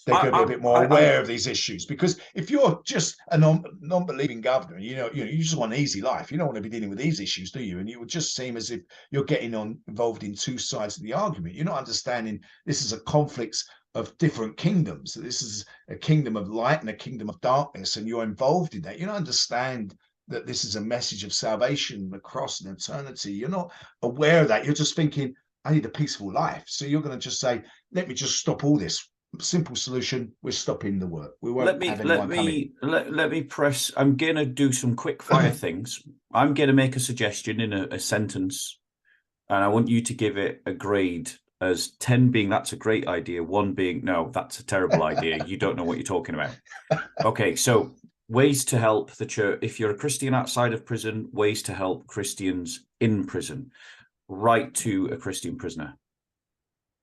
they're going to be a bit more aware of these issues. Because if you're just a non-believing governor, you just want an easy life, you don't want to be dealing with these issues, do you? And it would just seem as if you're getting involved in 2 sides of the argument. You're not understanding this is a conflict of different kingdoms. This is a kingdom of light and a kingdom of darkness, and you're involved in that. You don't understand that this is a message of salvation across an eternity. You're not aware of that. You're just thinking, I need a peaceful life. So you're going to just say, let me just stop all this. Simple solution: we're stopping the work. We won't have anyone come in. Let me press. I'm going to do some quick fire things. I'm going to make a suggestion in a sentence, and I want you to give it a grade, as 10 being that's a great idea, 1 being no, that's a terrible idea. You don't know what you're talking about. Okay, so ways to help the church. If you're a Christian outside of prison, ways to help Christians in prison. Write to a Christian prisoner.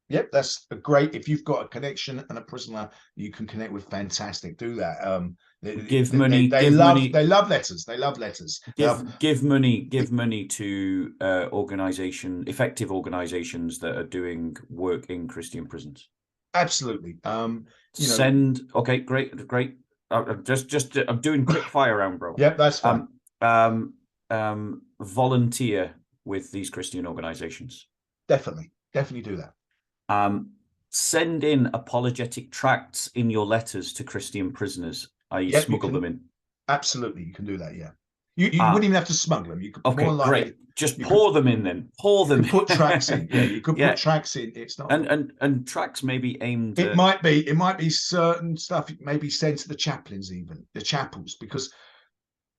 Yep, that's great. If you've got a connection and a prisoner you can connect with, fantastic. Do that. Give money. They love letters. They love letters. Give money to effective organizations that are doing work in Christian prisons. Absolutely. Okay, great. I'm doing quick fire round, bro. Yep, that's fine. Volunteer with these Christian organizations. Definitely do that. Send in apologetic tracts in your letters to Christian prisoners. Smuggle them in. Absolutely, you can do that. Yeah, you wouldn't even have to smuggle them. You could. Okay, great. Just pour them in then. Pour them. Put tracts in. Yeah, you could put tracts in. It's not. And tracts may be aimed. It might be certain stuff. It may be sent to the chaplains, even the chapels, because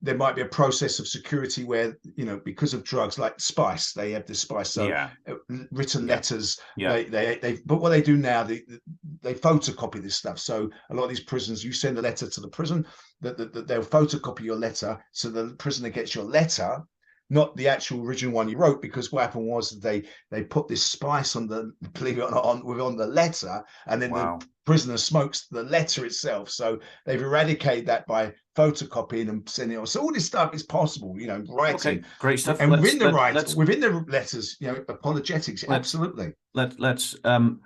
there might be a process of security where, because of drugs like spice, they have this spice. So written letters. But what they do now, they photocopy this stuff. So a lot of these prisons, you send a letter to the prison, that they'll photocopy your letter, so the prisoner gets your letter, not the actual original one you wrote, because what happened was that they put this spice on the letter, and then the prisoner smokes the letter itself. So they've eradicated that by photocopying and sending it on. So all this stuff is possible, writing. Okay, great stuff. And within the letters, apologetics, absolutely. Let's go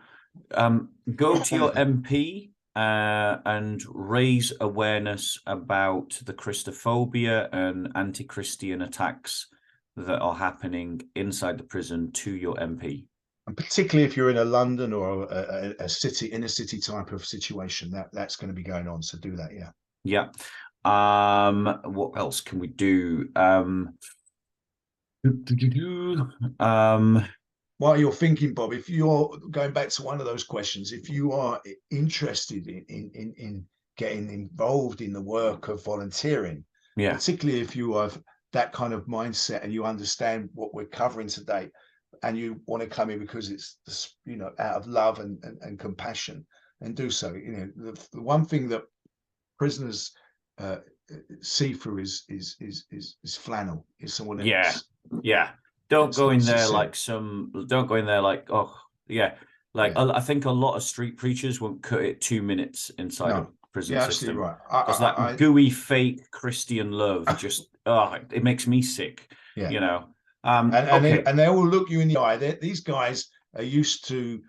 to your MP and raise awareness about the Christophobia and anti-Christian attacks that are happening inside the prison to your MP. And particularly if you're in a London or a inner city type of situation, that's going to be going on. So do that, yeah. Yeah. What else can we do? while you're thinking, Bob, if you're going back to one of those questions, if you are interested in getting involved in the work of volunteering, particularly if you have that kind of mindset and you understand what we're covering today, and you want to come in because it's, you know, out of love and compassion, and do so. You know, the one thing that prisoners see through is flannel. Is someone that don't go in there like oh yeah, like I think a lot of street preachers won't cut it 2 minutes inside a prison system, right, because that gooey fake Christian love just it makes me sick, you know. And they will look you in the eye. These guys are used to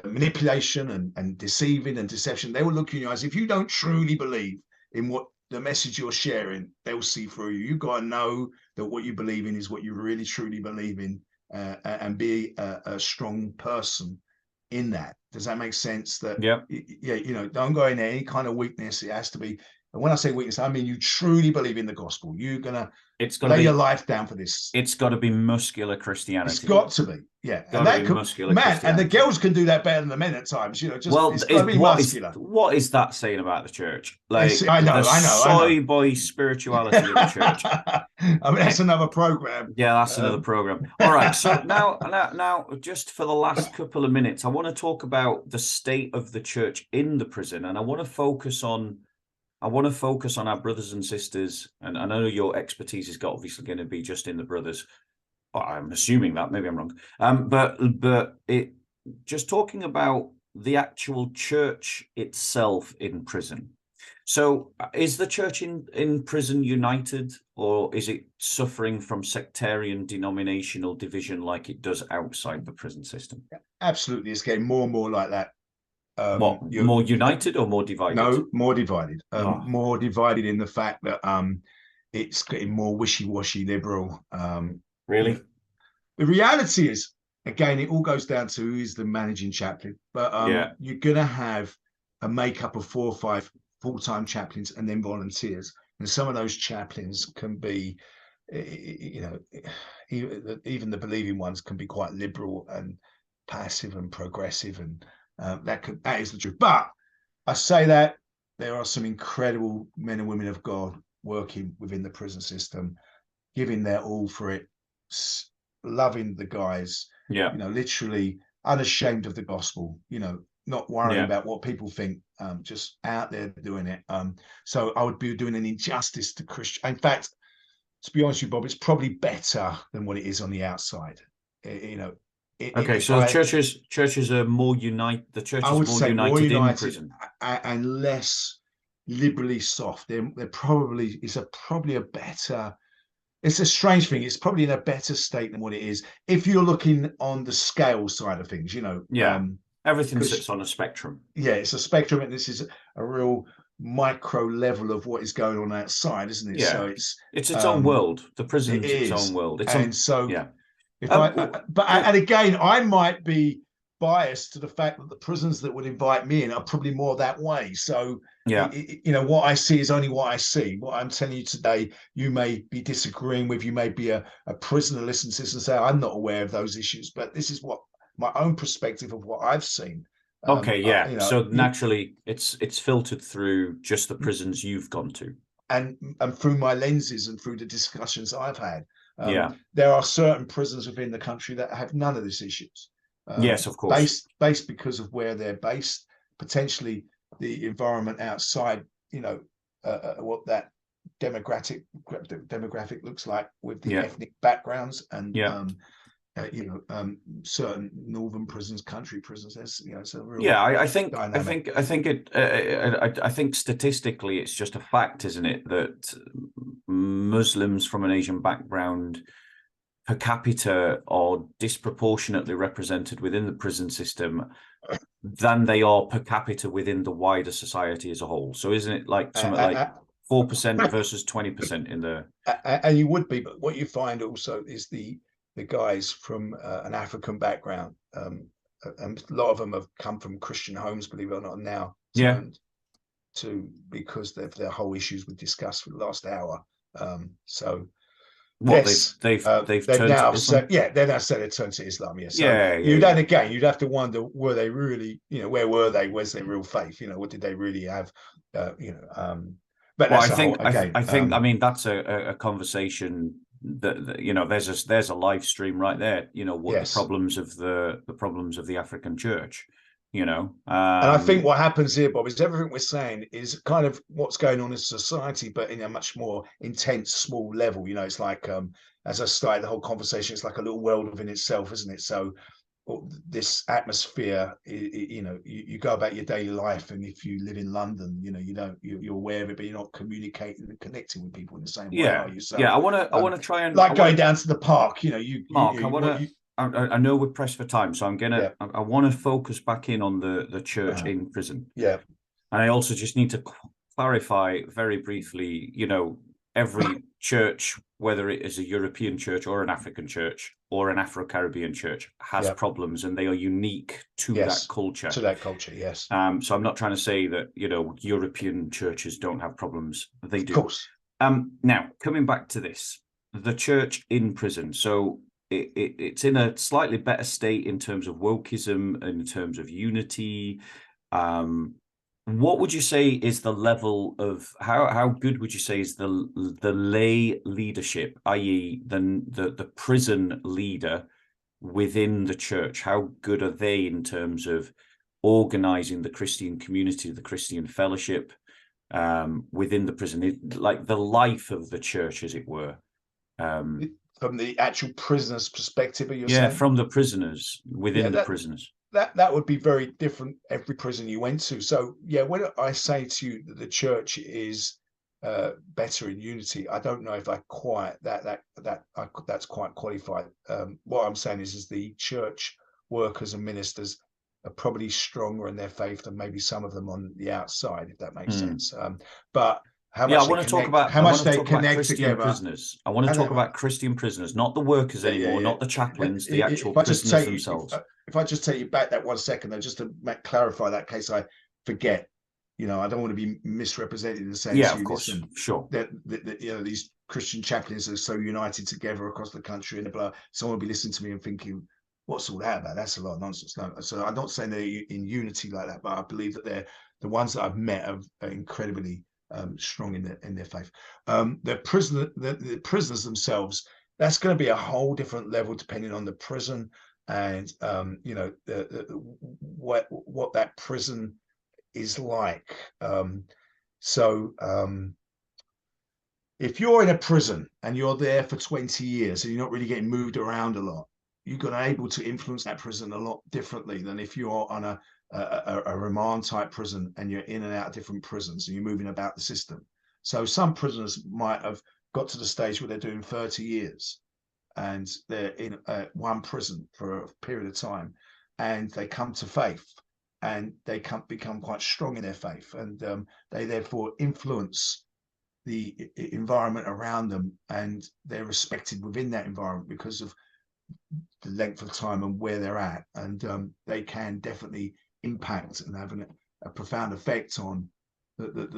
manipulation and deceiving and deception. They will look you in the eyes. If you don't truly believe in what the message you're sharing, they'll see through you. You've got to know that what you believe in is what you really truly believe in, and be a strong person in that. Does that make sense? That you know, don't go in there any kind of weakness. It has to be. And when I say weakness, I mean you truly believe in the gospel. You're gonna lay your life down for this. It's got to be muscular Christianity. It's got to be, and that could, man, and the girls can do that better than the men at times. You know, just it's got to be muscular. What is that saying about the church? Like, I know. Soy boy spirituality of the church. I mean, that's another program. Yeah, that's another program. All right, so now, just for the last couple of minutes, I want to talk about the state of the church in the prison, and I want to focus on our brothers and sisters, and I know your expertise is obviously going to be just in the brothers. I'm assuming that, maybe I'm wrong. But it just talking about the actual church itself in prison. So is the church in prison united, or is it suffering from sectarian denominational division like it does outside the prison system? Absolutely, it's getting more and more like that. More united or more divided? No, more divided. More divided in the fact that it's getting more wishy-washy liberal. Really? The reality is, again, it all goes down to who is the managing chaplain. But you're going to have a makeup of 4 or 5 full-time chaplains and then volunteers. And some of those chaplains can be, you know, even the believing ones can be quite liberal and passive and progressive, and that is the truth. But I say that there are some incredible men and women of God working within the prison system, giving their all for it, loving the guys, you know, literally unashamed of the gospel, you know, not worrying about what people think, just out there doing it. So I would be doing an injustice to Christian. In fact, to be honest with you, Bob, it's probably better than what it is on the outside. You know. Churches are more united. The church is more united in prison and less liberally soft. They're probably probably a better. It's a strange thing. It's probably in a better state than what it is if you're looking on the scale side of things. You know. Yeah. Everything sits on a spectrum. Yeah, it's a spectrum, and this is a real micro level of what is going on outside, isn't it? Yeah. So it's its own world. The prison is its own world. And again, I might be biased to the fact that the prisons that would invite me in are probably more that way. So, you know, what I see is only what I see. What I'm telling you today, you may be disagreeing with. You may be a prisoner listening to this and say, I'm not aware of those issues, but this is what my own perspective of what I've seen. You know, so naturally, it's filtered through just the prisons you've gone to, and through my lenses and through the discussions I've had. There are certain prisons within the country that have none of these issues. Yes, of course. Based because of where they're based, potentially the environment outside, you know, what that demographic looks like with the ethnic backgrounds and you know, certain northern prisons, country prisons. There's, you know, it's a real I think statistically, it's just a fact, isn't it, that Muslims from an Asian background per capita are disproportionately represented within the prison system than they are per capita within the wider society as a whole. So isn't it like something like 4% versus 20% in the? And you would be, but what you find also is the guys from an African background, and a lot of them have come from Christian homes, believe it or not, now. Because their whole issues we discussed for the last hour. So What Yes, they've they've turned to now Islam? said, they're now said they turned to Islam. Yeah, so Yeah, you'd then again, you'd have to wonder, were they really, where were they? Where's their real faith? What did they really have? But Well, that's a whole again. I think, I mean, that's a conversation that there's a live stream right there. What Yes. the problems of the African church. And I think what happens here, Bob, is everything we're saying is kind of what's going on in society, but in a much more intense, small level. It's like, as I started the whole conversation, it's like a little world within itself, isn't it? So this atmosphere, you go about your daily life, and if you live in London, you're aware of it, but you're not communicating and connecting with people in the same way, are you? So I want to try and going down to the park, Mark, I know we're pressed for time, so I want to focus back in on the church in prison. Yeah. And I also just need to clarify very briefly, every church, whether it is a European church or an African church or an Afro-Caribbean church, has problems, and they are unique to that culture. To that culture, yes. So I'm not trying to say that, European churches don't have problems. They do. Of course. Now, coming back to this, the church in prison. So it's in a slightly better state in terms of wokeism, in terms of unity. What would you say is the level of how good would you say is the lay leadership, i.e. the prison leader within the church? How good are they in terms of organizing the Christian community, the Christian fellowship within the prison, like the life of the church, as it were? From the actual prisoners' perspective, you're saying? From the prisoners, within the prisoners. That would be very different every prison you went to. So when I say to you that the church is better in unity, I don't know if I quite that's quite qualified. What I'm saying is the church workers and ministers are probably stronger in their faith than maybe some of them on the outside, if that makes sense. But how much I want to talk about how much they connect Christian together. Prisoners. I want to talk about Christian prisoners, not the workers anymore, not the chaplains, the actual prisoners themselves. If I just take you back that 1 second, though, just to clarify that case I forget, I don't want to be misrepresented in saying, of course, sure, that these Christian chaplains are so united together across the country, and blah. Someone will be listening to me and thinking, what's all that about? That's a lot of nonsense. No, so I'm not saying they're in unity like that, but I believe that they're the ones that I've met are incredibly strong in their faith. The prisoners themselves, that's going to be a whole different level depending on the prison and what that prison is like. If you're in a prison and you're there for 20 years and you're not really getting moved around a lot, you're going to be able to influence that prison a lot differently than if you're on a remand type prison and you're in and out of different prisons and you're moving about the system. So some prisoners might have got to the stage where they're doing 30 years and they're in one prison for a period of time, and they come to faith and they become quite strong in their faith, and they therefore influence the environment around them, and they're respected within that environment because of the length of time and where they're at, and they can definitely impact and have a profound effect on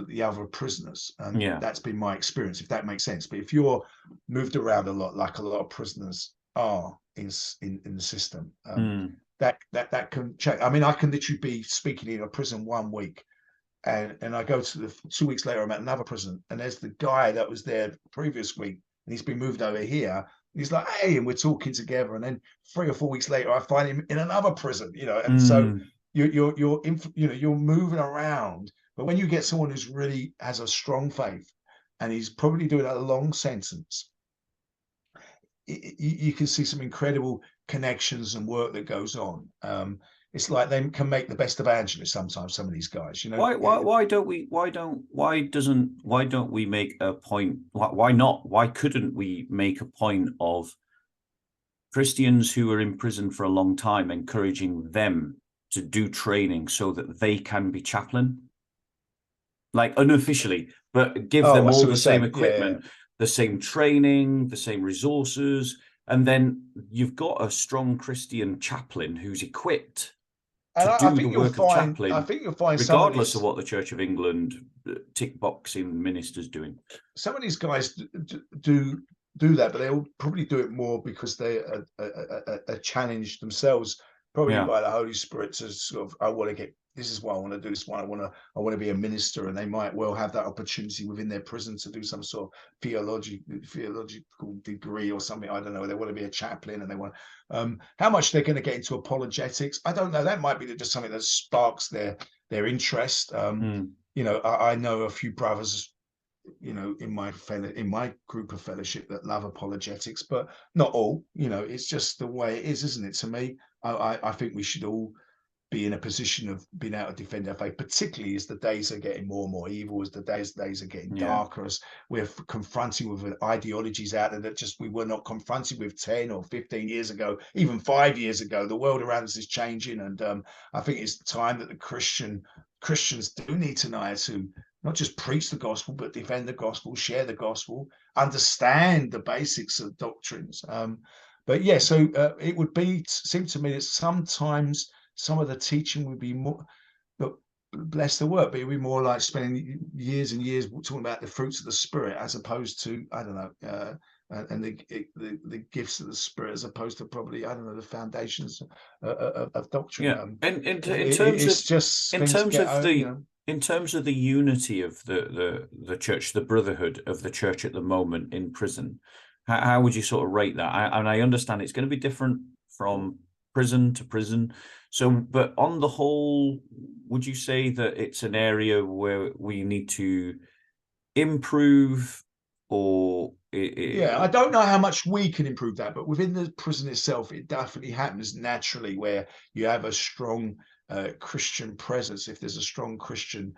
the other prisoners. And that's been my experience, if that makes sense. But if you're moved around a lot, like a lot of prisoners are in the system, that can change. I mean, I can literally be speaking in a prison 1 week, and I go to 2 weeks later, I'm at another prison, and there's the guy that was there the previous week, and he's been moved over here. He's like, hey, and we're talking together, and then 3 or 4 weeks later, I find him in another prison. And so you're moving around. But when you get someone who's really has a strong faith, and he's probably doing a long sentence, you can see some incredible connections and work that goes on. It's like they can make the best evangelists sometimes, some of these guys. Why don't we make a point? Why couldn't we make a point of Christians who are in prison for a long time, encouraging them to do training so that they can be chaplain, like unofficially, but give them all the same equipment, the same training, the same resources, and then you've got a strong Christian chaplain who's equipped to do the work of chaplain. I think you'll find, regardless of what the Church of England tick boxing minister's doing. Some of these guys do do that, but they'll probably do it more because they are challenged themselves, probably Yeah. by the Holy Spirit, to sort of, I want to get, this is what I want to do, this is what I want to be a minister, and they might well have that opportunity within their prison to do some sort of theological degree or something. I don't know. They want to be a chaplain, and they want how much they're going to get into apologetics, I don't know. That might be just something that sparks their interest. You know, I know a few brothers, you know, in my group of fellowship that love apologetics, but not all. You know, it's just the way it is, isn't it? To me, I think we should all be in a position of being able to defend our faith, particularly as the days are getting more and more evil, as the days are getting darker, as we're confronting with ideologies out there that just we were not confronted with 10 or 15 years ago, even 5 years ago. The world around us is changing, and I think it's time that the Christians do need to know how to not just preach the gospel, but defend the gospel, share the gospel, understand the basics of doctrines. But yeah, so it would seem to me that sometimes some of the teaching would be more, but bless the word, but it would be more like spending years and years talking about the fruits of the Spirit, as opposed to, I don't know, and the gifts of the Spirit, as opposed to probably, I don't know, the foundations of doctrine. Yeah, and in terms of the unity of the church, the brotherhood of the church at the moment in prison, how would you sort of rate that? I understand it's going to be different from prison to prison. So, but on the whole, would you say that it's an area where we need to improve, or yeah, I don't know how much we can improve that, but within the prison itself, it definitely happens naturally where you have a strong Christian presence. If there's a strong Christian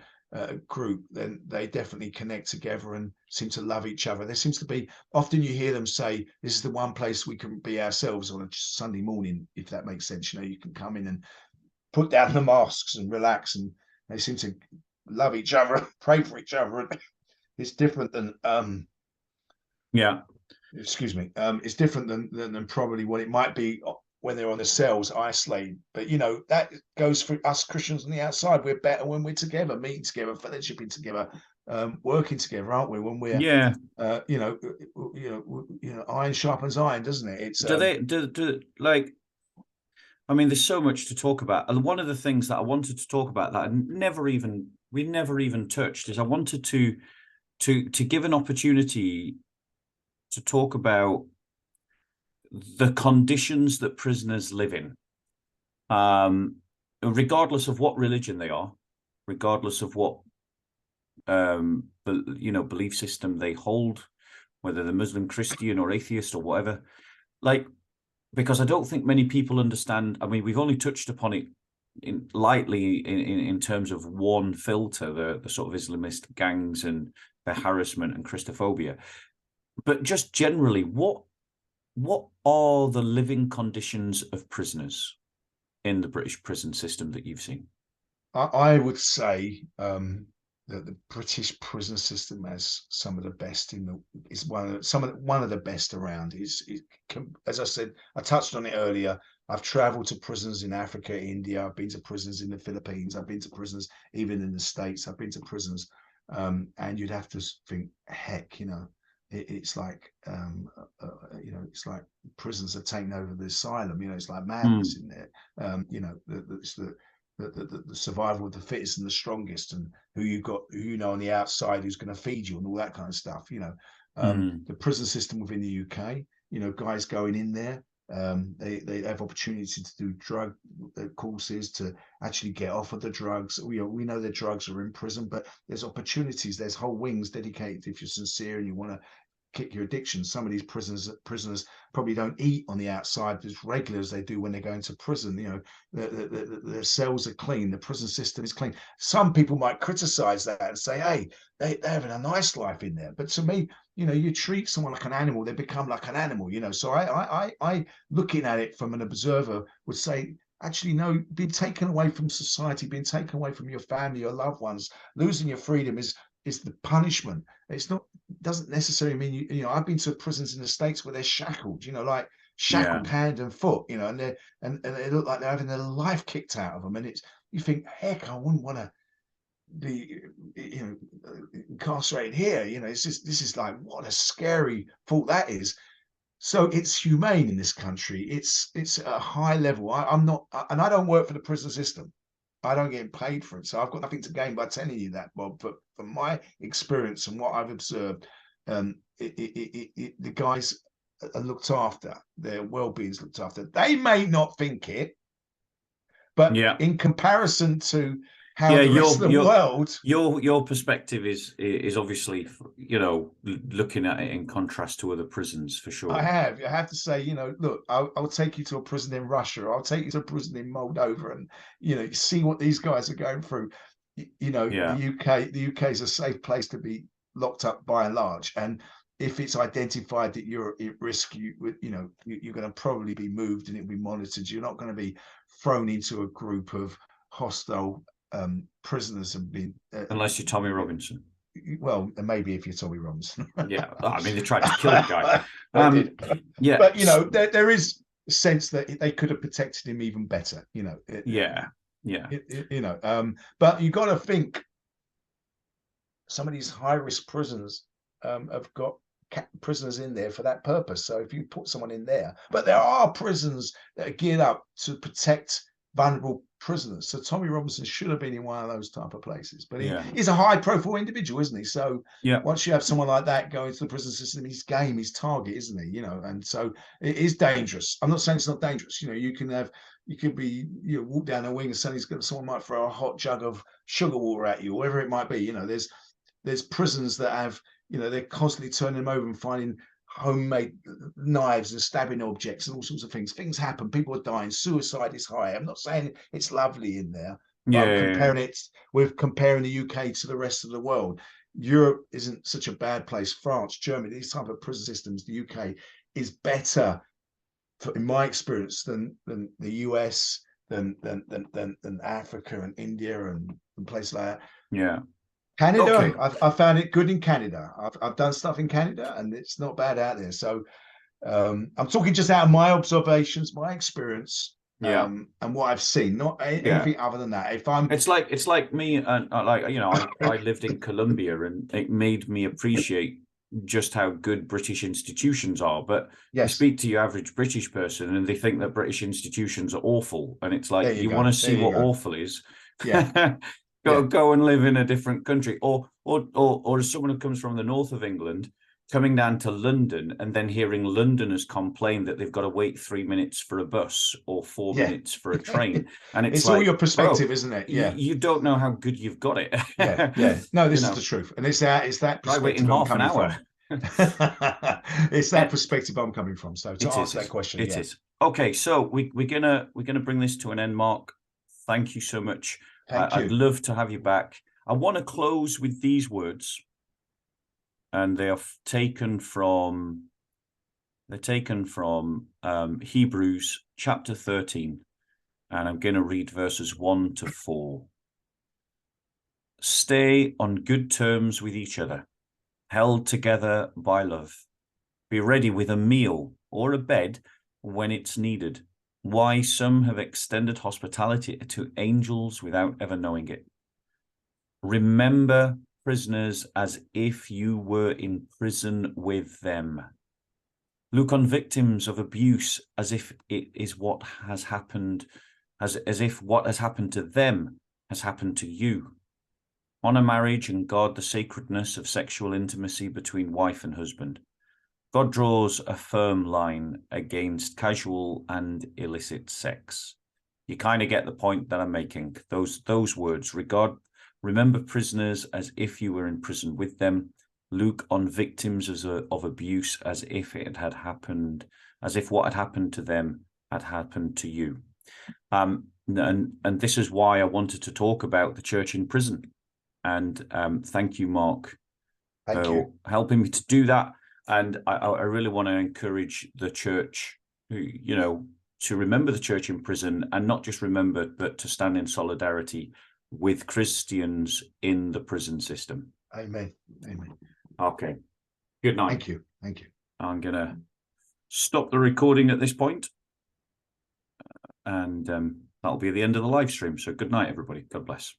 group, then they definitely connect together and seem to love each other. There seems to be, often you hear them say, this is the one place we can be ourselves on a Sunday morning, if that makes sense. You know, you can come in and put down the masks and relax, and they seem to love each other, pray for each other. It's different than excuse me, it's different than probably what it might be when they're on the cells isolated. But you know, that goes for us Christians on the outside. We're better when we're together, meeting together, fellowshipping together, working together, aren't we? When we're iron sharpens iron, doesn't it? It's do like, I mean, there's so much to talk about, and one of the things that I wanted to talk about that we never even touched is I wanted to give an opportunity to talk about the conditions that prisoners live in, regardless of what religion they are, regardless of what belief system they hold, whether they're Muslim, Christian, or atheist, or whatever. Like, because I don't think many people understand. I mean, we've only touched upon it lightly in terms of one filter, the sort of Islamist gangs and their harassment and Christophobia. But just generally, what are the living conditions of prisoners in the British prison system that you've seen? I would say that the British prison system has some of the best one of the best around. As I said, I touched on it earlier. I've traveled to prisons in Africa, India. I've been to prisons in the Philippines. I've been to prisons even in the States. I've been to prisons, and you'd have to think, heck, you know, it's like it's like prisons are taking over the asylum. You know, it's like madness in there. You know, it's the survival of the fittest and the strongest, and who you know on the outside who's going to feed you and all that kind of stuff. You know, the prison system within the UK. You know, guys going in there. They have opportunity to do drug courses to actually get off of the drugs. We know the drugs are in prison, but there's opportunities. There's whole wings dedicated if you're sincere and you want to kick your addiction. Some of these prisoners probably don't eat on the outside as regular as they do when they go into prison. You know, the cells are clean, the prison system is clean. Some people might criticize that and say, hey, they're having a nice life in there. But to me, you know, you treat someone like an animal, they become like an animal, you know. So I looking at it from an observer would say, actually, no, being taken away from society, being taken away from your family, your loved ones, losing your freedom is the punishment. It's not, doesn't necessarily mean you know, I've been to prisons in the States where they're shackled, you know, like shackled hand and foot, you know, and they look like they're having their life kicked out of them. And you think, heck, I wouldn't want to incarcerated here. This is like, what a scary thought that is. So it's humane in this country. It's at a high level. I'm not, and I don't work for the prison system. I don't get paid for it, so I've got nothing to gain by telling you that, Bob. But from my experience and what I've observed, the guys are looked after. Their well-being is looked after. They may not think it, but in comparison to how the rest of the world, your perspective is obviously, looking at it in contrast to other prisons, for sure. I have to say, look, I'll take you to a prison in Russia. I'll take you to a prison in Moldova, and you see what these guys are going through. The UK is a safe place to be locked up by and large, and if it's identified that you're at risk, you're going to probably be moved and it'll be monitored. You're not going to be thrown into a group of hostile prisoners and be unless you're Tommy Robinson. Well, maybe if you're Tommy Robinson. Yeah, I mean, they tried to kill the guy. Yeah, but there is a sense that they could have protected him even better. But you got to think some of these high-risk prisons have got prisoners in there for that purpose. So if you put someone in there, but there are prisons that are geared up to protect vulnerable prisoners. So Tommy Robinson should have been in one of those type of places. But he's a high-profile individual, isn't he? So once you have someone like that going to the prison system, he's game, his target, isn't he? And so it is dangerous. I'm not saying it's not dangerous. You could be walk down a wing and suddenly someone might throw a hot jug of sugar water at you, whatever it might be. There's prisons that have, they're constantly turning them over and finding homemade knives and stabbing objects and all sorts of things. Things happen. People are dying. Suicide is high. I'm not saying it's lovely in there. But comparing the UK to the rest of the world. Europe isn't such a bad place. France, Germany, these type of prison systems, the UK is better, in my experience, than the US, than Africa and India and places like that. Yeah. Canada, okay. I found it good in Canada. I've done stuff in Canada, and it's not bad out there. So I'm talking just out of my observations, my experience, and what I've seen, not anything other than that. It's like me, and I lived in Colombia, and it made me appreciate just how good British institutions are. But you speak to your average British person, and they think that British institutions are awful, and it's like you want to see what awful is. Yeah. Go and live in a different country, or as someone who comes from the north of England, coming down to London and then hearing Londoners complain that they've got to wait 3 minutes for a bus or 4 minutes for a train, and it's like, all your perspective, isn't it? Yeah, you don't know how good you've got it. No, this is the truth, and it's that perspective. I wait in half an hour. It's that perspective I'm coming from. So to answer that question, it is okay. So we're gonna bring this to an end, Mark. Thank you so much. I'd love to have you back. I want to close with these words, and they are taken from Hebrews chapter 13, and I'm going to read verses 1 to 4. Stay on good terms with each other, held together by love. Be ready with a meal or a bed when it's needed. Why some have extended hospitality to angels without ever knowing it. Remember prisoners as if you were in prison with them. Look on victims of abuse as if it is what has happened, as if what has happened to them has happened to you. Honor marriage and guard the sacredness of sexual intimacy between wife and husband. God draws a firm line against casual and illicit sex. You kind of get the point that I'm making. Those words, remember prisoners as if you were in prison with them. Look on victims of abuse as if it had happened, as if what had happened to them had happened to you. And this is why I wanted to talk about the church in prison. And thank you, Mark, for helping me to do that. And I really want to encourage the church, to remember the church in prison, and not just remember, but to stand in solidarity with Christians in the prison system. Amen. Okay. Good night. Thank you. I'm going to stop the recording at this point, and that'll be the end of the live stream. So good night, everybody. God bless.